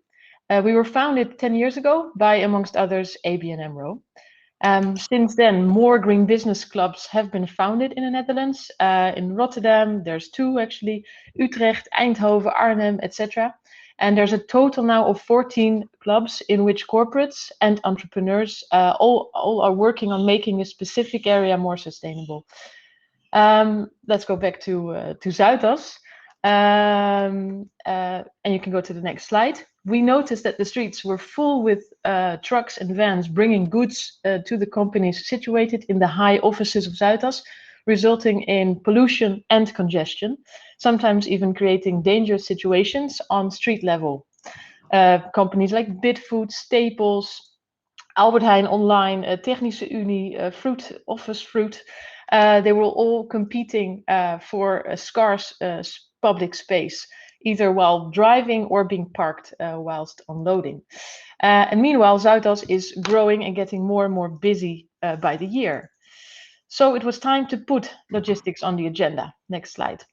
We were founded 10 years ago by, amongst others, ABN AMRO. Since then, more green business clubs have been founded in the Netherlands. In Rotterdam, there's 2 actually, Utrecht, Eindhoven, Arnhem, etc. And there's a total now of 14 clubs in which corporates and entrepreneurs all are working on making a specific area more sustainable. Let's go back to Zuidas. And you can go to the next slide. We noticed that the streets were full with trucks and vans bringing goods to the companies situated in the high offices of Zuidas, resulting in pollution and congestion, sometimes even creating dangerous situations on street level. Companies like Bidfood, Staples, Albert Heijn Online, Technische Unie, Office Fruit, they were all competing for a scarce public space, either while driving or being parked whilst unloading. And meanwhile, Zuidas is growing and getting more and more busy by the year. So it was time to put logistics on the agenda. Next slide.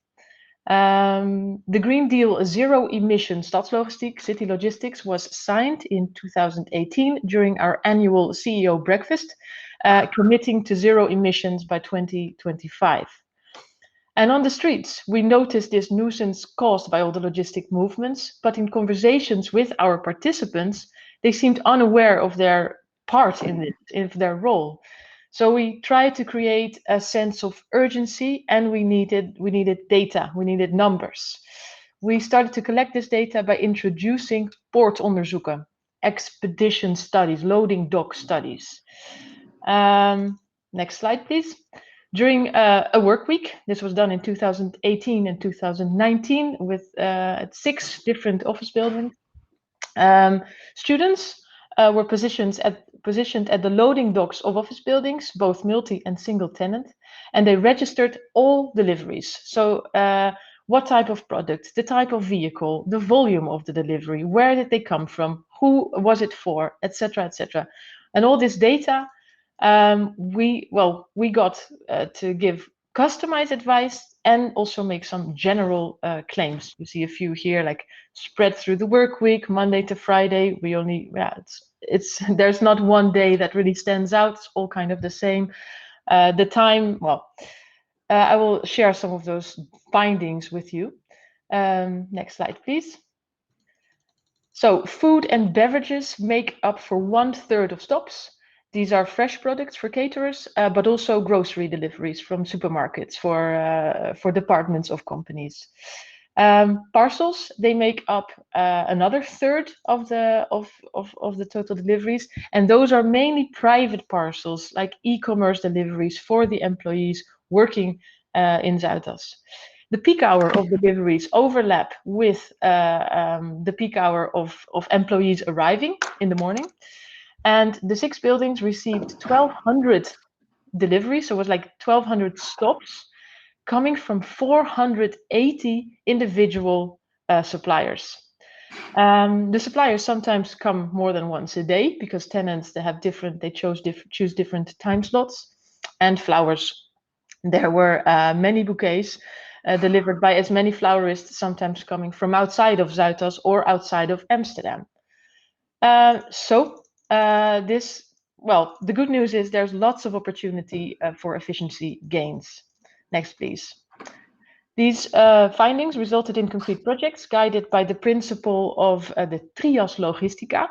The Green Deal Zero Emission Stadslogistiek, City Logistics, was signed in 2018 during our annual CEO breakfast, committing to zero emissions by 2025. And on the streets, we noticed this nuisance caused by all the logistic movements, but in conversations with our participants, they seemed unaware of their part in it, in their role. So we tried to create a sense of urgency, and we needed data, we needed numbers. We started to collect this data by introducing poortonderzoeken, expedition studies, loading dock studies. Next slide, please. During a work week, this was done in 2018 and 2019 with 6 different office buildings. Students were positioned at the loading docks of office buildings, both multi and single tenant, and they registered all deliveries. So what type of product, the type of vehicle, the volume of the delivery, where did they come from, who was it for, etc., etc. And all this data, we got to give customized advice and also make some general claims. You see a few here, like spread through the work week, Monday to Friday. We only, there's not one day that really stands out. It's all kind of the same. The time, I will share some of those findings with you. Next slide, please. So food and beverages make up for 1/3 of stops. These are fresh products for caterers, but also grocery deliveries from supermarkets for departments of companies. Parcels, they make up another 1/3 of the total deliveries, and those are mainly private parcels, like e-commerce deliveries for the employees working in Zuidas. The peak hour of deliveries overlap with the peak hour of employees arriving in the morning. And the 6 buildings received 1,200 deliveries, so it was like 1,200 stops coming from 480 individual suppliers. The suppliers sometimes come more than once a day because tenants, they choose different time slots. And flowers, there were many bouquets delivered by as many florists, sometimes coming from outside of Zuidas or outside of Amsterdam. The good news is there's lots of opportunity for efficiency gains. Next, please. These findings resulted in concrete projects guided by the principle of the trias logistica: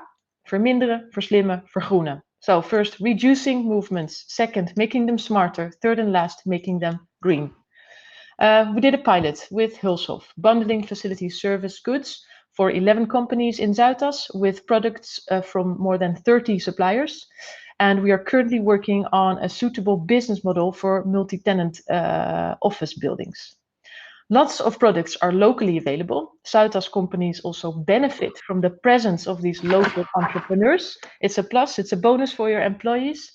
verminderen, verslimmen, vergroenen. So first, reducing movements. Second, making them smarter. Third and last, making them green. We did a pilot with Hulshof, bundling facility service goods for 11 companies in Zuidas with products from more than 30 suppliers. And we are currently working on a suitable business model for multi-tenant office buildings. Lots of products are locally available. Zuidas companies also benefit from the presence of these local entrepreneurs. It's a plus, it's a bonus for your employees,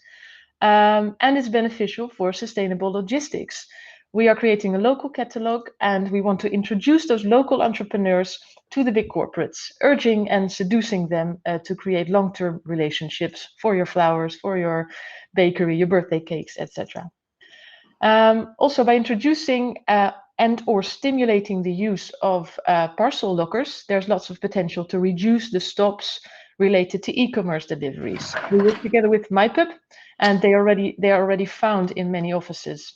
and it's beneficial for sustainable logistics. We are creating a local catalog, and we want to introduce those local entrepreneurs to the big corporates, urging and seducing them to create long-term relationships for your flowers, for your bakery, your birthday cakes, etc. Also, by introducing and or stimulating the use of parcel lockers, there's lots of potential to reduce the stops related to e-commerce deliveries. We work together with MyPub, and they are already found in many offices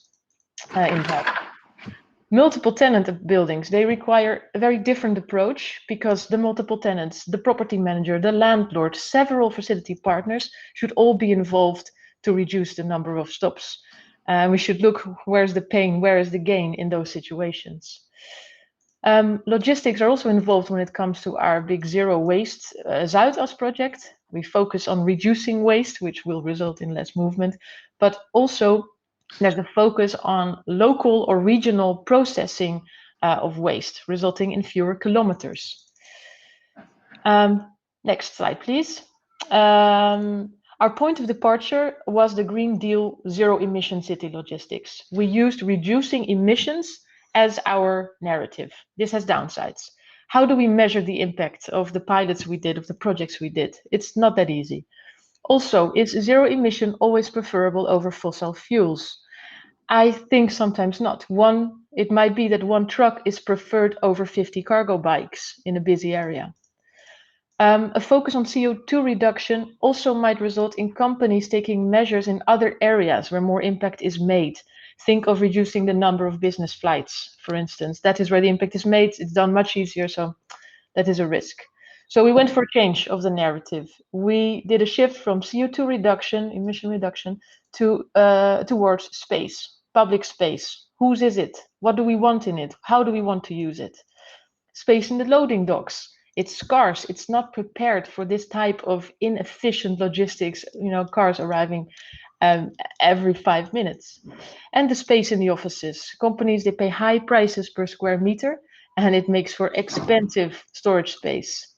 in that. Multiple tenant buildings, they require a very different approach because the multiple tenants, the property manager, the landlord, several facility partners should all be involved to reduce the number of stops. We should look where's the pain, where is the gain in those situations. Logistics are also involved when it comes to our big zero waste Zuidas project. We focus on reducing waste, which will result in less movement, but also there's a focus on local or regional processing of waste, resulting in fewer kilometers. Next slide, please. Our point of departure was the Green Deal zero emission city logistics. We used reducing emissions as our narrative. This has downsides. How do we measure the impact of the pilots we did, of the projects we did? It's not that easy. Also, is zero emission always preferable over fossil fuels? I think sometimes not. It might be that one truck is preferred over 50 cargo bikes in a busy area. A focus on CO2 reduction also might result in companies taking measures in other areas where more impact is made. Think of reducing the number of business flights, for instance. That is where the impact is made. It's done much easier, so that is a risk. So we went for a change of the narrative. We did a shift from CO2 reduction, emission reduction, towards space, public space. Whose is it? What do we want in it? How do we want to use it? Space in the loading docks. It's scarce. It's not prepared for this type of inefficient logistics, cars arriving every 5 minutes. And the space in the offices. Companies, they pay high prices per square meter, and it makes for expensive storage space.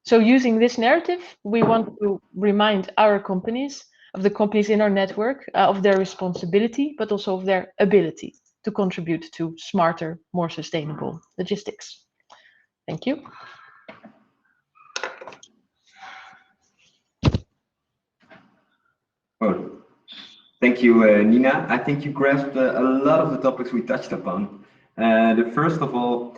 So using this narrative, we want to remind our companies, of the companies in our network, of their responsibility, but also of their ability to contribute to smarter, more sustainable logistics. Thank you. Oh, thank you, Nina. I think you grasped a lot of the topics we touched upon. The first of all,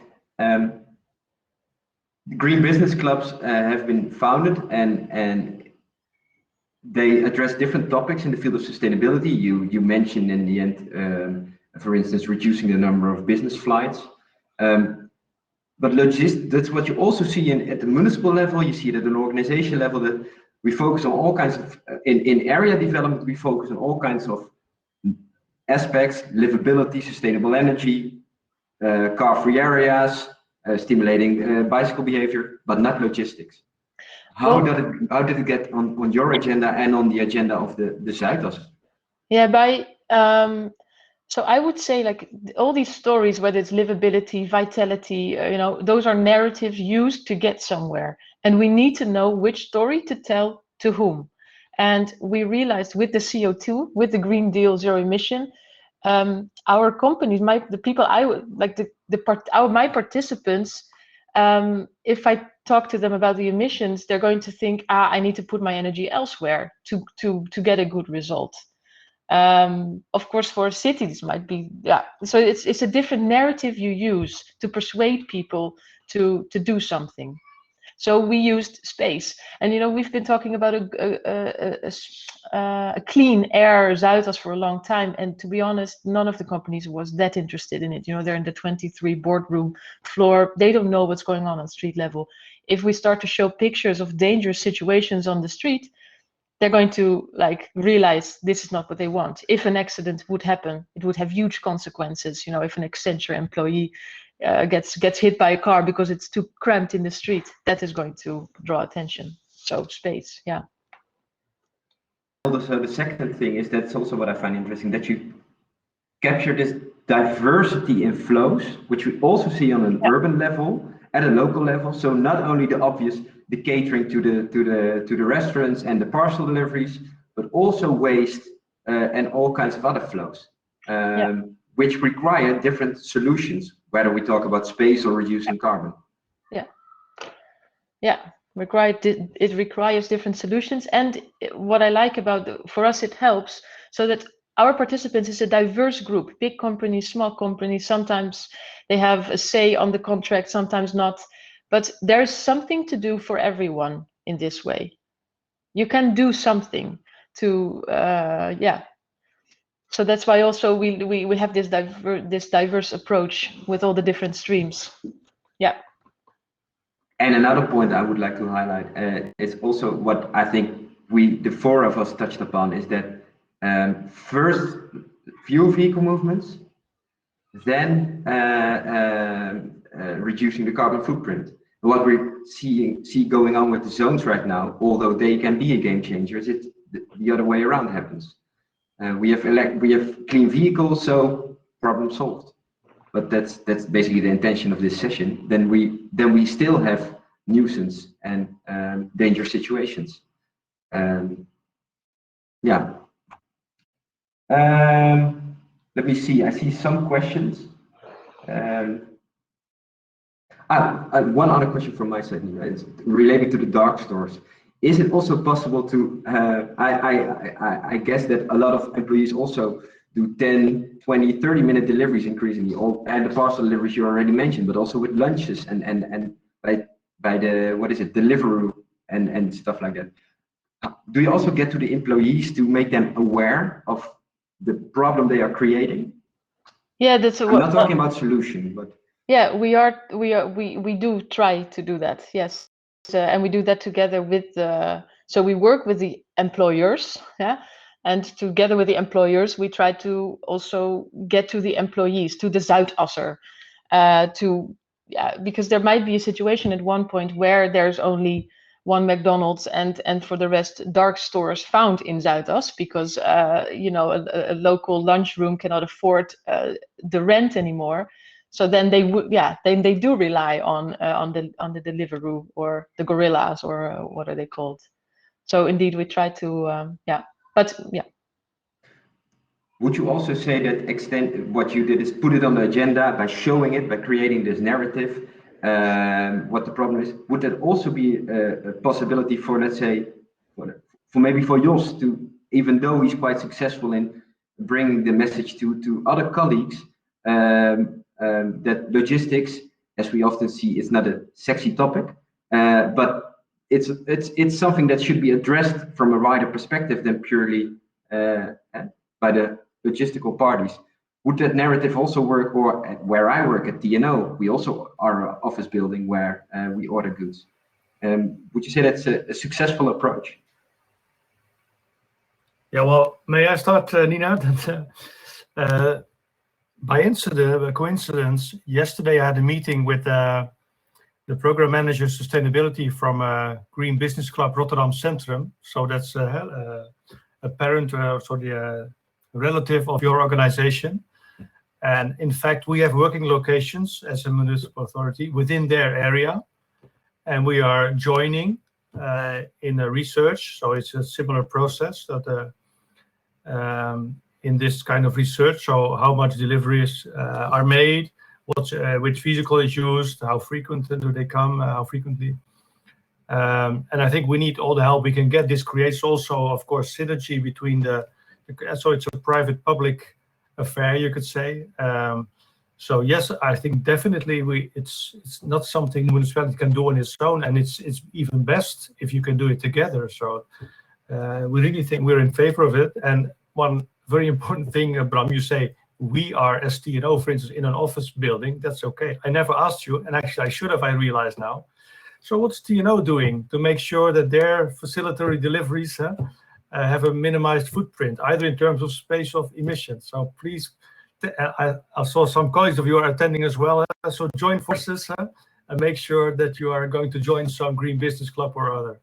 green business clubs have been founded and they address different topics in the field of sustainability. You mentioned in the end, for instance, reducing the number of business flights. But that's what you also see at the municipal level. You see it at an organization level, that we focus on all kinds of, in area development, we focus on all kinds of aspects: livability, sustainable energy, car-free areas, stimulating bicycle behavior, but not logistics. How did it get on your agenda and on the agenda of the Zuidas? Yeah, so I would say, like, all these stories, whether it's livability, vitality, those are narratives used to get somewhere. And we need to know which story to tell to whom. And we realized with the CO2, with the Green Deal zero emission, our companies, my participants, if I talk to them about the emissions, they're going to think, I need to put my energy elsewhere to get a good result. Of course, for a city, this might be, so it's a different narrative you use to persuade people to do something. So we used space, and we've been talking about a clean air Zuidas for a long time, and to be honest, none of the companies was that interested in it. They're in the 23 boardroom floor. They don't know what's going on street level. If we start to show pictures of dangerous situations on the street, they're going to realize this is not what they want. If an accident would happen, it would have huge consequences. If an Accenture employee gets hit by a car because it's too cramped in the street. That is going to draw attention. So space, yeah. Also, the second thing is that's also what I find interesting, that you capture this diversity in flows, which we also see on an urban level, at a local level. So not only the obvious, the catering to the restaurants and the parcel deliveries, but also waste and all kinds of other flows, which require different solutions, whether we talk about space or reducing carbon. Yeah. It requires different solutions, and what I like about for us, it helps so that our participants is a diverse group, big companies, small companies. Sometimes they have a say on the contract, sometimes not, but there's something to do for everyone in this way. You can do something to so that's why also we have this diverse approach with all the different streams. And another point I would like to highlight is also what I think the four of us touched upon, is that first few vehicle movements, then reducing the carbon footprint. What we see going on with the zones right now, although they can be a game changer, is it the other way around happens. We have clean vehicles, so problem solved. But that's basically the intention of this session. Then we still have nuisance and dangerous situations. Let me see. I see some questions. One other question from my side, Nina. It's related to the dark stores. Is it also possible to? I guess that a lot of employees also do 10, 20, 30-minute deliveries increasingly, and the parcel deliveries you already mentioned, but also with lunches and by the, what is it, Deliveroo and stuff like that. Do you also get to the employees to make them aware of the problem they are creating? Yeah, that's I'm not talking about solution, but yeah, we do try to do that. Yes, and we do that together with so we work with the employers, and together with the employers, we try to also get to the employees, to the Zuidasser, because there might be a situation at one point where there's only one McDonald's and for the rest dark stores found in Zuidas, because a local lunchroom cannot afford the rent anymore. So then they would, then they do rely on the Deliveroo or the gorillas, or what are they called? So indeed, we try to Would you also say that what you did is put it on the agenda by showing it, by creating this narrative, what the problem is? Would that also be a possibility for, let's say, for Jos to, even though he's quite successful in bringing the message to other colleagues, that logistics, as we often see, is not a sexy topic, but it's something that should be addressed from a wider perspective than purely by the logistical parties. Would that narrative also work? Or where I work at TNO, we also are an office building where we order goods. Would you say that's a successful approach? Yeah, well, may I start, Nina? By coincidence, yesterday I had a meeting with the program manager sustainability from Green Business Club Rotterdam Centrum. So that's a parent, the relative of your organization. And in fact, we have working locations as a municipal authority within their area, and we are joining in a research. So it's a similar process that in this kind of research. So how much deliveries are made, which vehicle is used, how frequent do they come, how frequently. And I think we need all the help we can get. This creates also, of course, synergy between so it's a private-public affair, you could say. So yes, I think definitely it's not something the municipality can do on its own, and it's even best if you can do it together. So we really think we're in favor of it. And one very important thing, Bram, you say we are as TNO, for instance, in an office building. That's okay. I never asked you, and actually I should have, I realize now. So what's TNO doing to make sure that their facilitatory deliveries have a minimized footprint, either in terms of space or emissions? So please I saw some colleagues of you are attending as well. So join forces and make sure that you are going to join some Green Business Club or other.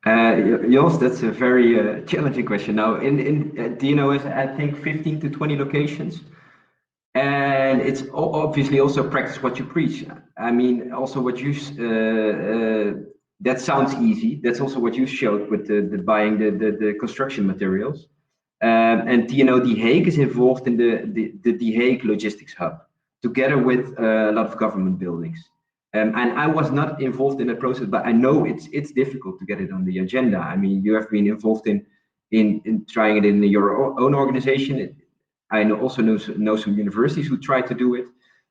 Jos, that's a very challenging question. Now, in DNO is I think 15 to 20 locations, and it's obviously also practice what you preach. I mean, also what you that sounds easy. That's also what you showed with the buying the construction materials. And DNO The Hague is involved in the The Hague logistics hub, together with a lot of government buildings. And I was not involved in the process, but I know it's difficult to get it on the agenda. I mean, you have been involved in trying it in your own organization. I also know some universities who try to do it.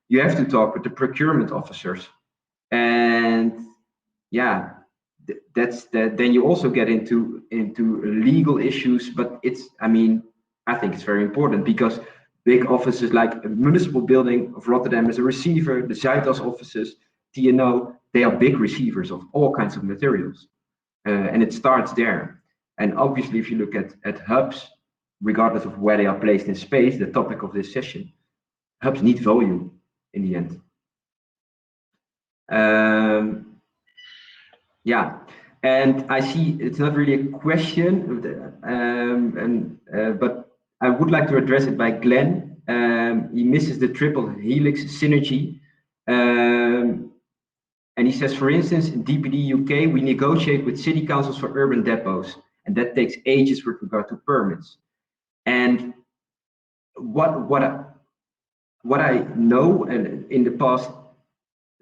You have to talk with the procurement officers, and yeah, then you also get into legal issues. But I think it's very important because big offices like a municipal building of Rotterdam as a receiver, the Zuidas offices, DNO, they are big receivers of all kinds of materials, and it starts there. And obviously, if you look at hubs, regardless of where they are placed in space, the topic of this session, hubs need volume in the end. Yeah, and I see it's not really a question, but I would like to address it by Glenn. He misses the triple helix synergy. And he says, for instance, in DPD UK, we negotiate with city councils for urban depots, and that takes ages with regard to permits. And what I know, and in the past,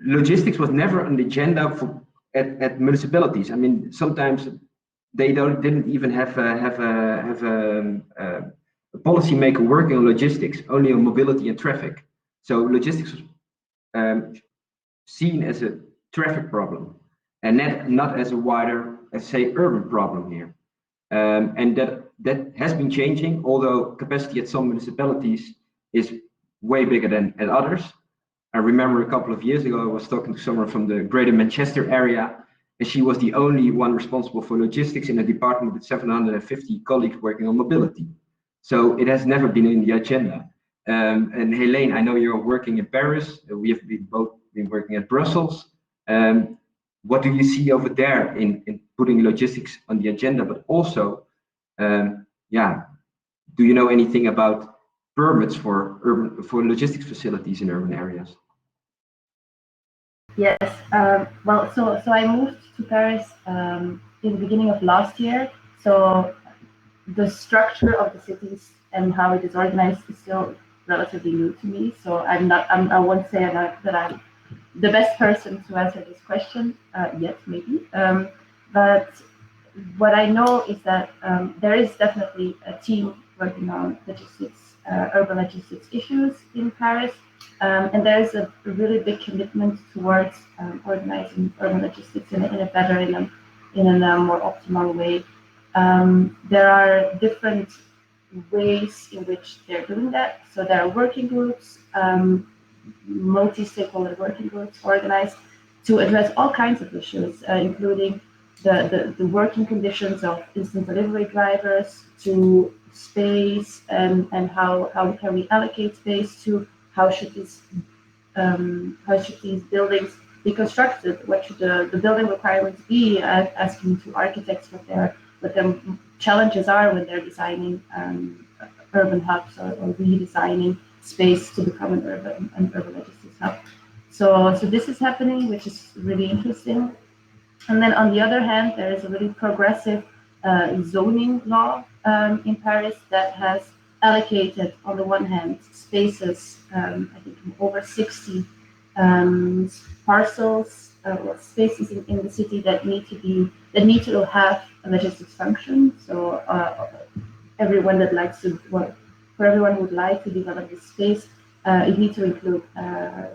logistics was never on the agenda at municipalities. I mean, sometimes they didn't even have a policymaker working on logistics, only on mobility and traffic. So logistics was seen as a traffic problem, and not as a wider, let's say, urban problem here. And that has been changing, although capacity at some municipalities is way bigger than at others. I remember a couple of years ago, I was talking to someone from the Greater Manchester area, and she was the only one responsible for logistics in a department with 750 colleagues working on mobility. So it has never been in the agenda. And Heleen, I know you're working in Paris. We have both been working at Brussels. What do you see over there in putting logistics on the agenda? But also, do you know anything about permits for logistics facilities in urban areas? Yes. Well, so I moved to Paris in the beginning of last year. So the structure of the cities and how it is organized is still relatively new to me. So I won't say that I'm the best person to answer this question yet, maybe. But what I know is that there is definitely a team working on logistics, urban logistics issues in Paris. And there is a really big commitment towards organizing urban logistics in a better, in a more optimal way. There are different ways in which they're doing that. So there are working groups, multi-stakeholder working groups organized to address all kinds of issues, including the working conditions of instant delivery drivers, to space and how can we allocate space, to how should these buildings be constructed? What should the building requirements be? Asking to architects what their challenges are when they're designing urban hubs or redesigning space to become an urban logistics hub. So this is happening, which is really interesting. And then on the other hand, there is a really progressive zoning law in Paris that has allocated, on the one hand, spaces, I think over 60 parcels or spaces in the city that need to have a logistics function. So everyone that likes to, for everyone who would like to develop this space, it needs to include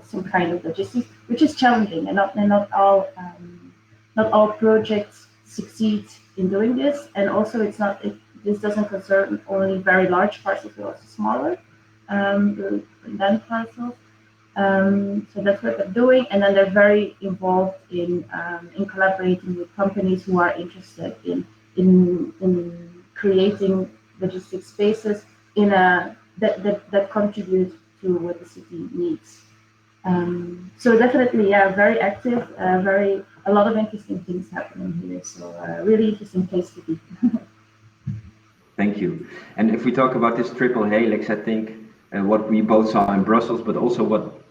some kind of logistics, which is challenging, and not all projects succeed in doing this. And also, this doesn't concern only very large parcels, but also smaller land parcels. So that's what they're doing, and then they're very involved in collaborating with companies who are interested in creating logistics spaces in a that contribute to what the city needs. So definitely, yeah, very active, a lot of interesting things happening here. So really interesting place to be. Thank you. And if we talk about this triple helix, I think what we both saw in Brussels, but also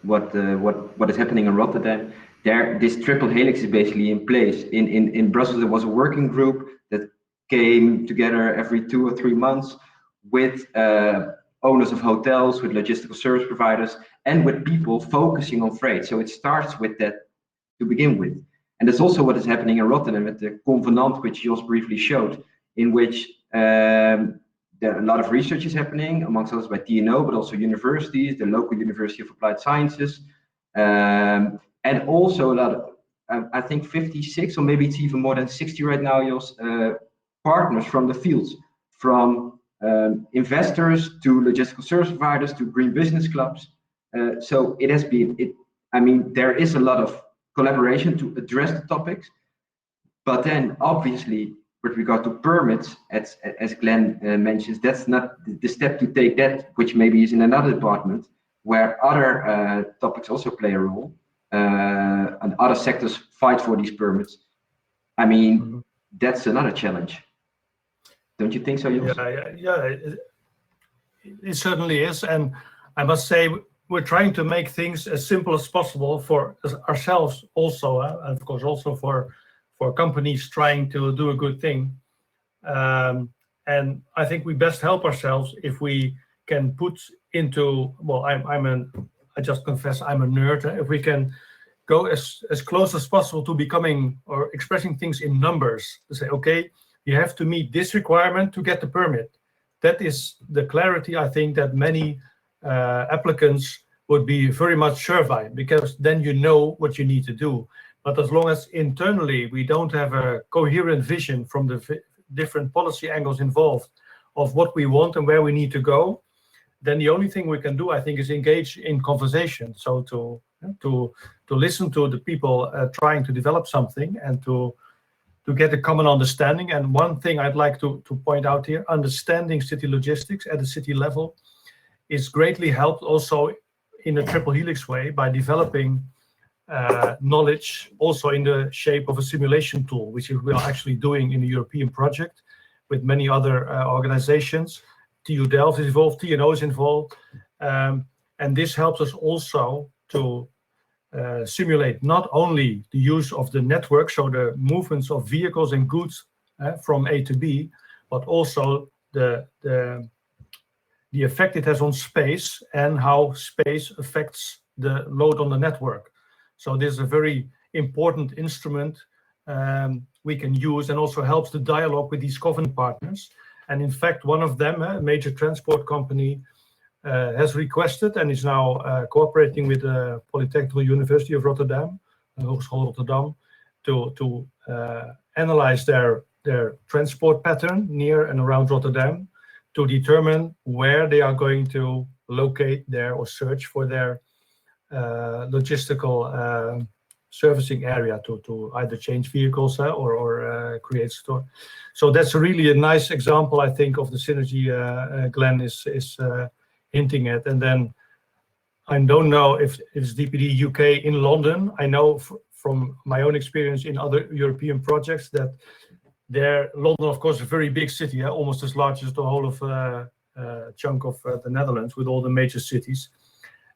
what is happening in Rotterdam, this triple helix is basically in place. In Brussels, there was a working group that came together every 2 or 3 months with owners of hotels, with logistical service providers, and with people focusing on freight. So it starts with that to begin with. And that's also what is happening in Rotterdam with the Convenant, which Jos briefly showed, in which a lot of research is happening, amongst others by TNO, but also universities, the local University of Applied Sciences, and also a lot of, I think 56 or maybe it's even more than 60 right now, Jos, partners from the fields, from investors to logistical service providers to green business clubs. So it has been, I mean, there is a lot of collaboration to address the topics, but then obviously with regard to permits, as Glenn mentions, that's not the step to take that, which maybe is in another department, where other topics also play a role, and other sectors fight for these permits. I mean, that's another challenge. Don't you think so, Jos? Yeah, it certainly is. And I must say, we're trying to make things as simple as possible for ourselves also, and of course also for companies trying to do a good thing. And I think we best help ourselves if we can put into, well, I just confess I'm a nerd. If we can go as close as possible to becoming or expressing things in numbers, to say, okay, you have to meet this requirement to get the permit. That is the clarity, I think, that many applicants would be very much served by, because then you know what you need to do. But as long as internally we don't have a coherent vision from the different policy angles involved of what we want and where we need to go, then the only thing we can do, I think, is engage in conversation. So to listen to the people trying to develop something and to get a common understanding. And one thing I'd like to point out here, understanding city logistics at the city level is greatly helped also in a triple helix way by developing knowledge also in the shape of a simulation tool, which we are actually doing in a European project with many other organizations. TU Delft is involved, TNO is involved, and this helps us also to simulate not only the use of the network, so the movements of vehicles and goods from A to B, but also the effect it has on space and how space affects the load on the network. So this is a very important instrument we can use, and also helps the dialogue with these covenant partners. And in fact, one of them, a major transport company, has requested and is now cooperating with the Polytechnical University of Rotterdam, Hogeschool Rotterdam, to analyze their transport pattern near and around Rotterdam to determine where they are going to locate their or search for their logistical servicing area to either change vehicles or create store. So that's really a nice example, I think, of the synergy Glenn is hinting at. And then I don't know if it's DPD UK in London. I know from my own experience in other European projects that London, of course, is a very big city, almost as large as the whole of chunk of the Netherlands with all the major cities.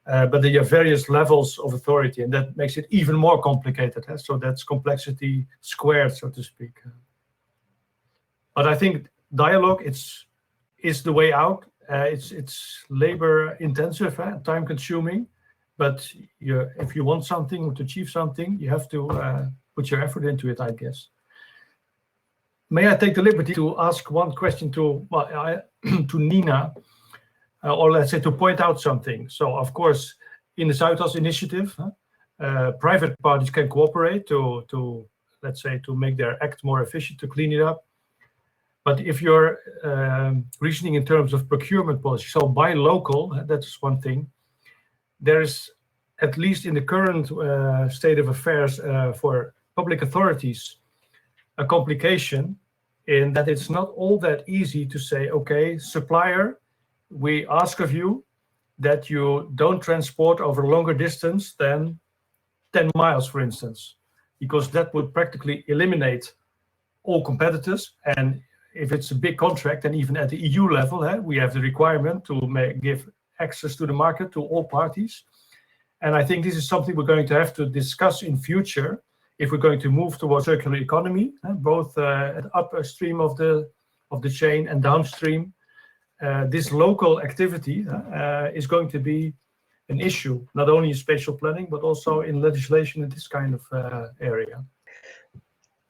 But there are various levels of authority, and that makes it even more complicated. So that's complexity squared, so to speak. But I think dialogue is the way out. It's labor intensive, time consuming, but if you want something or to achieve something, you have to put your effort into it, I guess. May I take the liberty to ask one question to Nina, or let's say to point out something? So of course, in the Zuidas initiative, private parties can cooperate to let's say to make their act more efficient, to clean it up. But if you're reasoning in terms of procurement policy, so buy local, that's one thing. There is, at least in the current state of affairs for public authorities, a complication in that it's not all that easy to say, okay, supplier, we ask of you that you don't transport over a longer distance than 10 miles, for instance, because that would practically eliminate all competitors. And if it's a big contract, and even at the EU level, we have the requirement to give access to the market to all parties. And I think this is something we're going to have to discuss in future if we're going to move towards circular economy, both at upstream of the chain and downstream. This local activity is going to be an issue, not only in spatial planning, but also in legislation in this kind of area.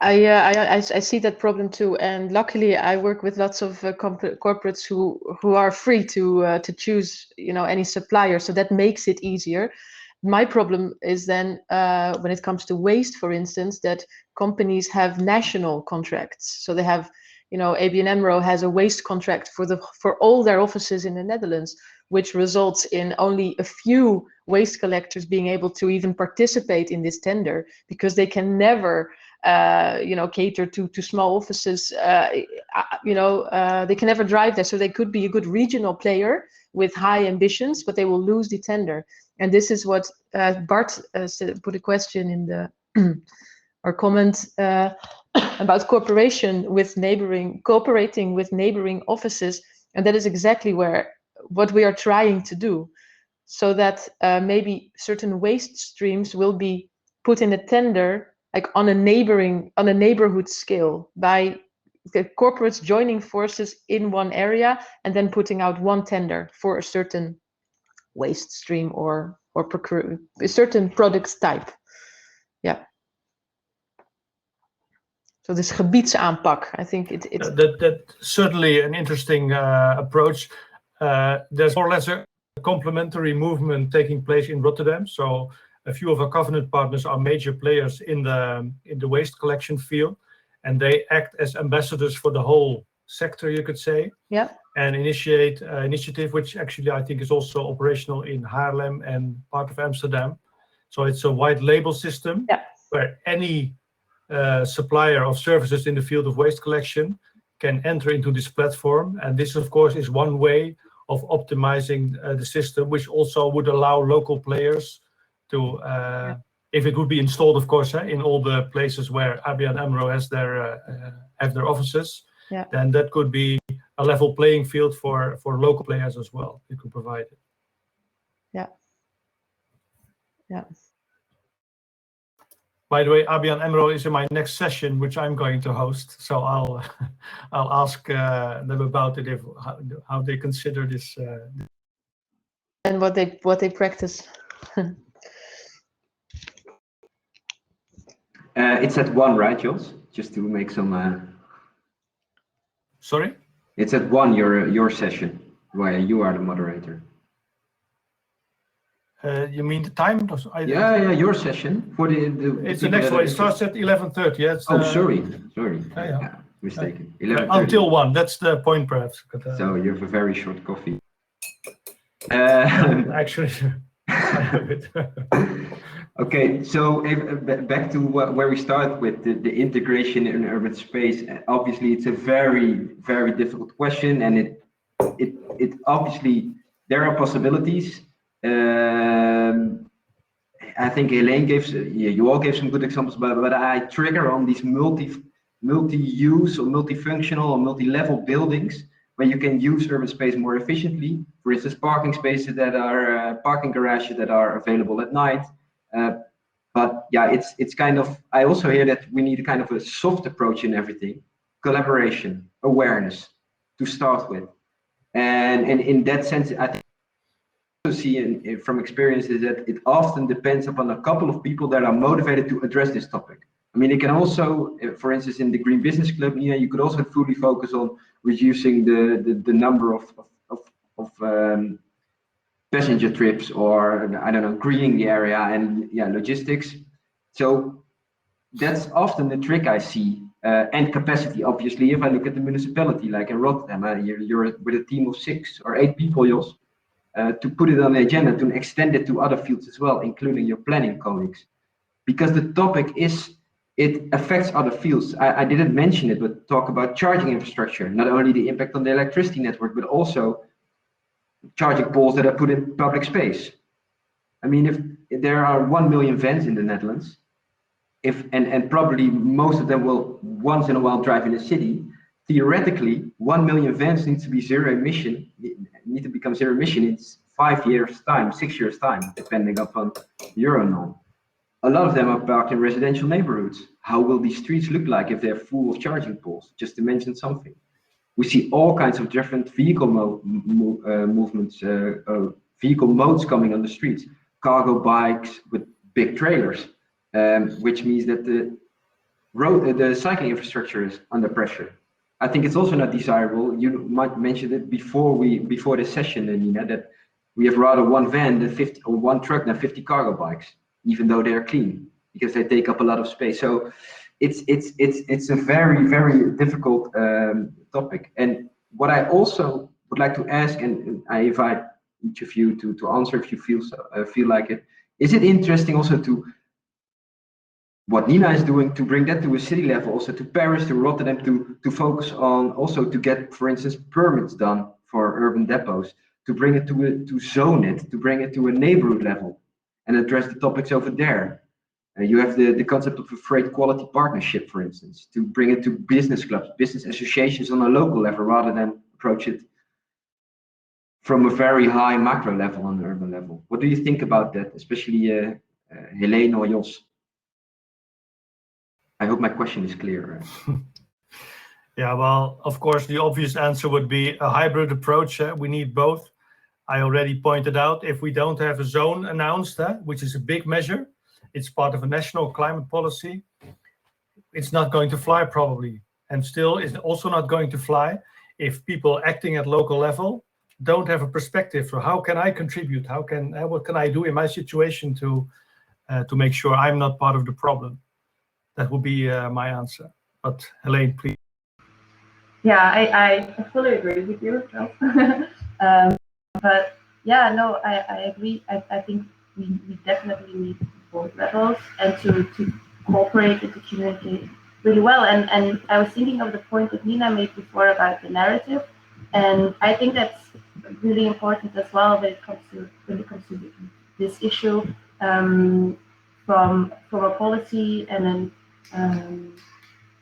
I see that problem too, and luckily I work with lots of corporates who are free to choose, any supplier, so that makes it easier. My problem is then when it comes to waste, for instance, that companies have national contracts. So they have, ABN AMRO has a waste contract for all their offices in the Netherlands, which results in only a few waste collectors being able to even participate in this tender, because they can never cater to small offices. They can never drive there. So they could be a good regional player with high ambitions, but they will lose the tender. And this is what Bart put a question in the or comment about cooperating with neighboring offices, and that is exactly what we are trying to do, so that maybe certain waste streams will be put in a tender, like on a neighborhood scale, by the corporates joining forces in one area and then putting out one tender for a certain waste stream or procure a certain product type. Yeah. So this gebiedsaanpak, I think it's that's certainly an interesting approach. There's more or less a complementary movement taking place in Rotterdam. So a few of our covenant partners are major players in the waste collection field, and they act as ambassadors for the whole sector, you could say. Yeah. And initiate an initiative which actually I think is also operational in Haarlem and part of Amsterdam. So it's a white label system, yeah, where any supplier of services in the field of waste collection can enter into this platform. And this, of course, is one way of optimizing the system, which also would allow local players to, if it would be installed, of course, in all the places where ABN AMRO has have their offices, yeah, then that could be a level playing field for local players as well. You could provide it. Yeah. Yeah. By the way, ABN AMRO is in my next session, which I'm going to host. So I'll ask them about it, how they consider this. And what they practice. It's at 1, right, Jos? Just to make some. Sorry. It's at 1 your session where you are the moderator. You mean the time? Yeah, your session for the it's the next one. It starts at 11:30. Yeah. Sorry. Yeah, mistaken. 11:30. Until 1. That's the point, perhaps. So you have a very short coffee. Actually, I have it. Okay, so back to where we start with the integration in urban space. Obviously, it's a very, very difficult question, and it obviously there are possibilities. I think Heleen you all gave some good examples, but I trigger on these multi-use or multifunctional or multi-level buildings where you can use urban space more efficiently. For instance, parking spaces that are parking garages that are available at night. But yeah, it's kind of, I also hear that we need a kind of a soft approach in everything, collaboration, awareness to start with. And in that sense, I think see from experience is that it often depends upon a couple of people that are motivated to address this topic. I mean, it can also, for instance, in the Green Business Club, you could also fully focus on reducing the number of passenger trips, or I don't know, greening the area and logistics. So that's often the trick I see, and capacity. Obviously, if I look at the municipality, like in Rotterdam, you're with a team of 6 or 8 people, Jos. To put it on the agenda, to extend it to other fields as well, including your planning colleagues, because the topic it affects other fields. I didn't mention it, but talk about charging infrastructure, not only the impact on the electricity network, but also charging poles that are put in public space. I mean, if there are 1 million vans in the Netherlands, and probably most of them will once in a while drive in a city, theoretically 1 million vans need to become zero emission in 5 years time, 6 years time, depending upon Euro norm. A lot of them are parked in residential neighborhoods. How will these streets look like if they're full of charging poles? Just to mention something. We see all kinds of different vehicle movements, vehicle modes coming on the streets. Cargo bikes with big trailers, which means that the cycling infrastructure is under pressure. I think it's also not desirable. You might mention it before this session, Nina, that we have rather one van than 50, or one truck than 50 cargo bikes, even though they are clean, because they take up a lot of space. So it's a very, very difficult topic. And what I also would like to ask, and I invite each of you to answer if you feel like it. Is it interesting also to what Nina is doing to bring that to a city level, also to Paris, to Rotterdam, to focus on also to get, for instance, permits done for urban depots, to bring it to zone it, to bring it to a neighborhood level and address the topics over there. You have the concept of a freight quality partnership, for instance, to bring it to business clubs, business associations on a local level, rather than approach it from a very high macro level on the urban level. What do you think about that, especially Heleen or Jos? I hope my question is clear. Yeah, well, of course, the obvious answer would be a hybrid approach. We need both. I already pointed out, if we don't have a zone announced, which is a big measure, it's part of a national climate policy, it's not going to fly probably. And still, it's also not going to fly if people acting at local level don't have a perspective. So how can I contribute? What can I do in my situation to make sure I'm not part of the problem? That would be my answer. But Heleen, please. Yeah, I fully agree with you, Joe. But yeah, no, I agree. I think we definitely need both levels and to cooperate and to communicate really well. And I was thinking of the point that Nina made before about the narrative, and I think that's really important as well when it comes to this issue, from a policy and then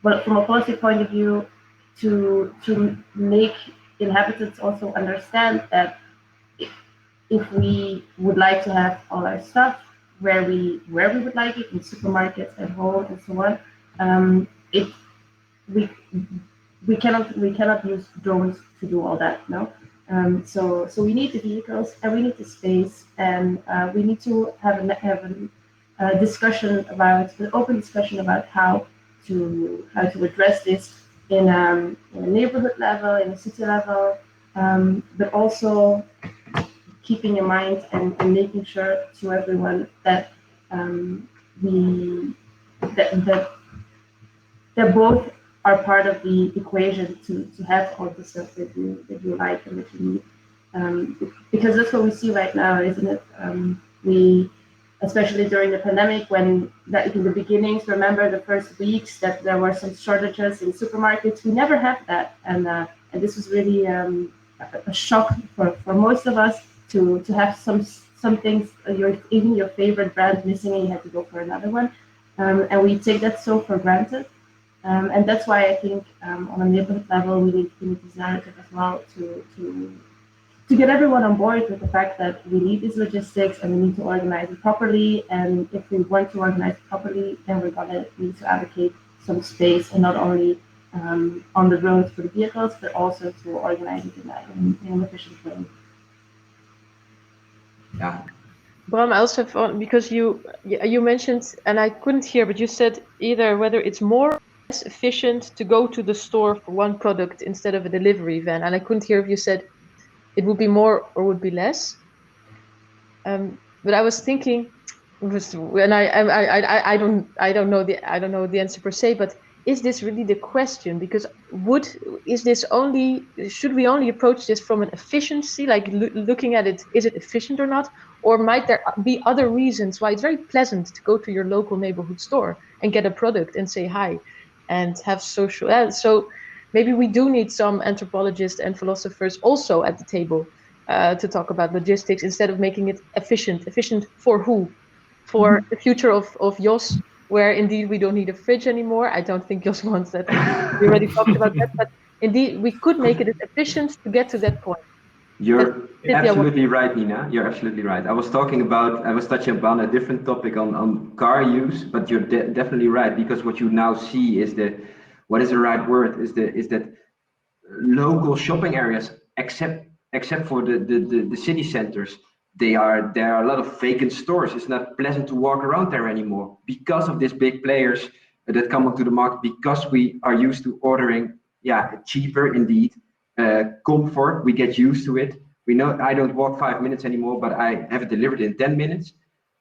but from a policy point of view, to make inhabitants also understand that if we would like to have all our stuff where we would like it, in supermarkets, at home, and so on, we cannot use drones to do all that, no. So we need the vehicles and we need the space, and we need to have a discussion about an open discussion about how to address this in a neighborhood level, in a city level, but also keeping in mind and making sure to everyone that that both are part of the equation to have all the stuff that you like and that you need, because that's what we see right now, isn't it? We, especially during the pandemic, when in the beginnings, remember the first weeks that there were some shortages in supermarkets. We never had that, and this was really a shock for most of us to have some things, even your favorite brand missing, and you had to go for another one, and we take that so for granted. And that's why I think on a neighborhood level, we need this narrative as well to get everyone on board with the fact that we need these logistics and we need to organize it properly. And if we want to organize it properly, then we're gonna need to allocate some space, and not only on the roads for the vehicles, but also to organize it in an efficient way. Yeah. Bram, I also have, because you mentioned, and I couldn't hear, but you said either whether it's more or less efficient to go to the store for one product instead of a delivery van, and I couldn't hear if you said it would be more or would be less. But I was thinking, and I don't know the answer per se, but is this really the question? Because should we only approach this from an efficiency, like looking at it, is it efficient or not? Or might there be other reasons why it's very pleasant to go to your local neighborhood store and get a product and say hi and have social? So maybe we do need some anthropologists and philosophers also at the table to talk about logistics instead of making it efficient. Efficient for who? For the future of Jos, where indeed we don't need a fridge anymore. I don't think Jos wants that. We already talked about that, but indeed we could make it efficient to get to that point. You're absolutely right, Nina. You're absolutely right. I was touching upon a different topic on car use, but you're definitely right, because what you now see is what is the right word? Is that local shopping areas, except for the city centers, there are a lot of vacant stores. It's not pleasant to walk around there anymore because of these big players that come onto the market, because we are used to ordering, cheaper indeed. Comfort, we get used to it. We know I don't walk 5 minutes anymore, but I have it delivered in 10 minutes.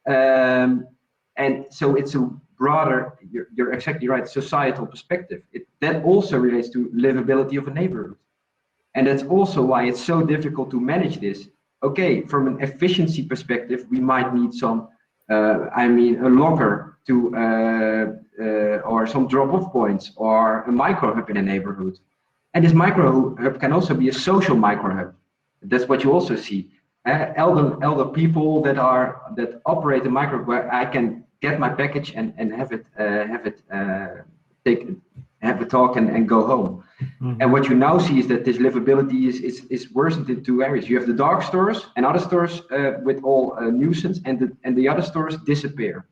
And so it's a broader, you're exactly right, societal perspective. That also relates to livability of a neighborhood. And that's also why it's so difficult to manage this. Okay, from an efficiency perspective, we might need some, a locker to, or some drop-off points, or a micro hub in a neighborhood. And this micro hub can also be a social micro hub. That's what you also see. Elder people that operate a micro hub where I can get my package and have a talk and go home. Mm-hmm. And what you now see is that this livability is worsened in two areas. You have the dark stores and other stores with all nuisance, and the other stores disappear.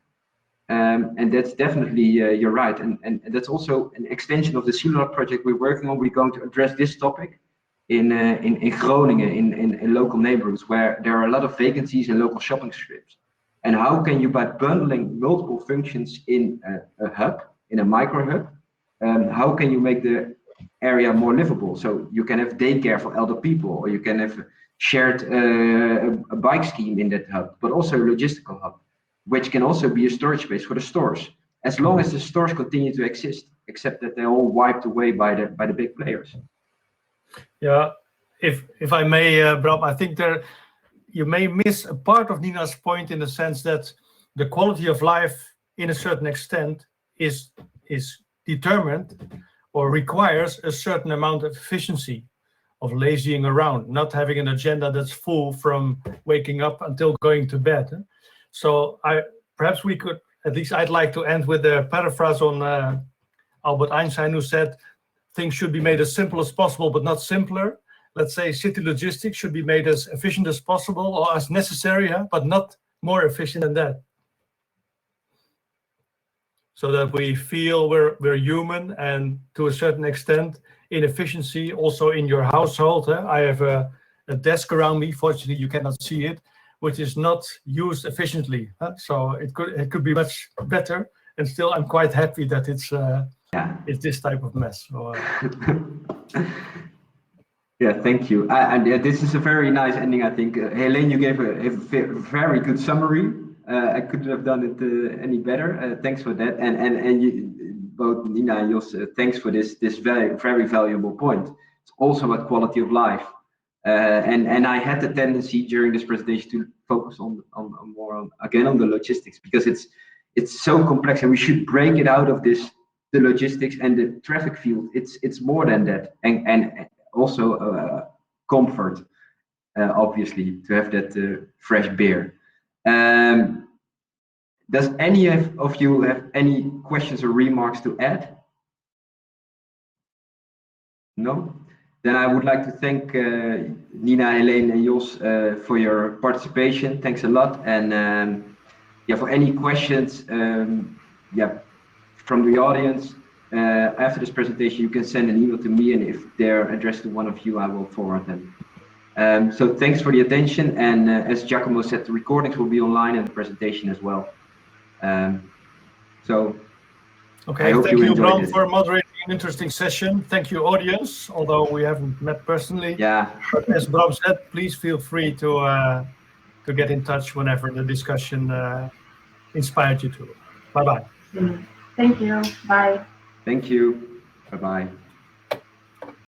And that's definitely, you're right. And that's also an extension of the cellular project we're working on. We're going to address this topic in Groningen, in local neighborhoods where there are a lot of vacancies in local shopping strips. And how can you, by bundling multiple functions in a hub, in a micro hub, how can you make the area more livable? So you can have daycare for elder people, or you can have shared a bike scheme in that hub, but also a logistical hub, which can also be a storage space for the stores, as long as the stores continue to exist, except that they're all wiped away by the big players. Yeah, if I may, Bram, I think you may miss a part of Nina's point, in the sense that the quality of life, in a certain extent, is determined or requires a certain amount of efficiency, of lazying around, not having an agenda that's full from waking up until going to bed. So perhaps we could, at least I'd like to end with a paraphrase on Albert Einstein, who said, things should be made as simple as possible, but not simpler. Let's say city logistics should be made as efficient as possible, or as necessary, but not more efficient than that. So that we feel we're human, and to a certain extent, inefficiency also in your household. I have a desk around me, fortunately you cannot see it, which is not used efficiently. So it could be much better, and still I'm quite happy that it's this type of mess. So, yeah, thank you. And this is a very nice ending, I think. Heleen, you gave a very good summary. I couldn't have done it any better. Thanks for that. And you, both Nina and Jos, thanks for this very, very valuable point. It's also about quality of life. And I had the tendency during this presentation to focus on the logistics, because it's so complex, and we should break it out of the logistics and the traffic field. It's more than that, and also comfort, obviously, to have that fresh beer. Does any of you have any questions or remarks to add? No? Then I would like to thank Nina, Heleen, and Jos for your participation. Thanks a lot. And for any questions, from the audience, after this presentation, you can send an email to me, and if they're addressed to one of you, I will forward them. So thanks for the attention. And as Giacomo said, the recordings will be online, and the presentation as well. Okay, thank you, Bram, for moderating an interesting session. Thank you, audience, although we haven't met personally. Yeah. But as Bram said, please feel free to get in touch whenever the discussion inspired you to. Bye-bye. Thank you. Bye. Thank you. Bye-bye.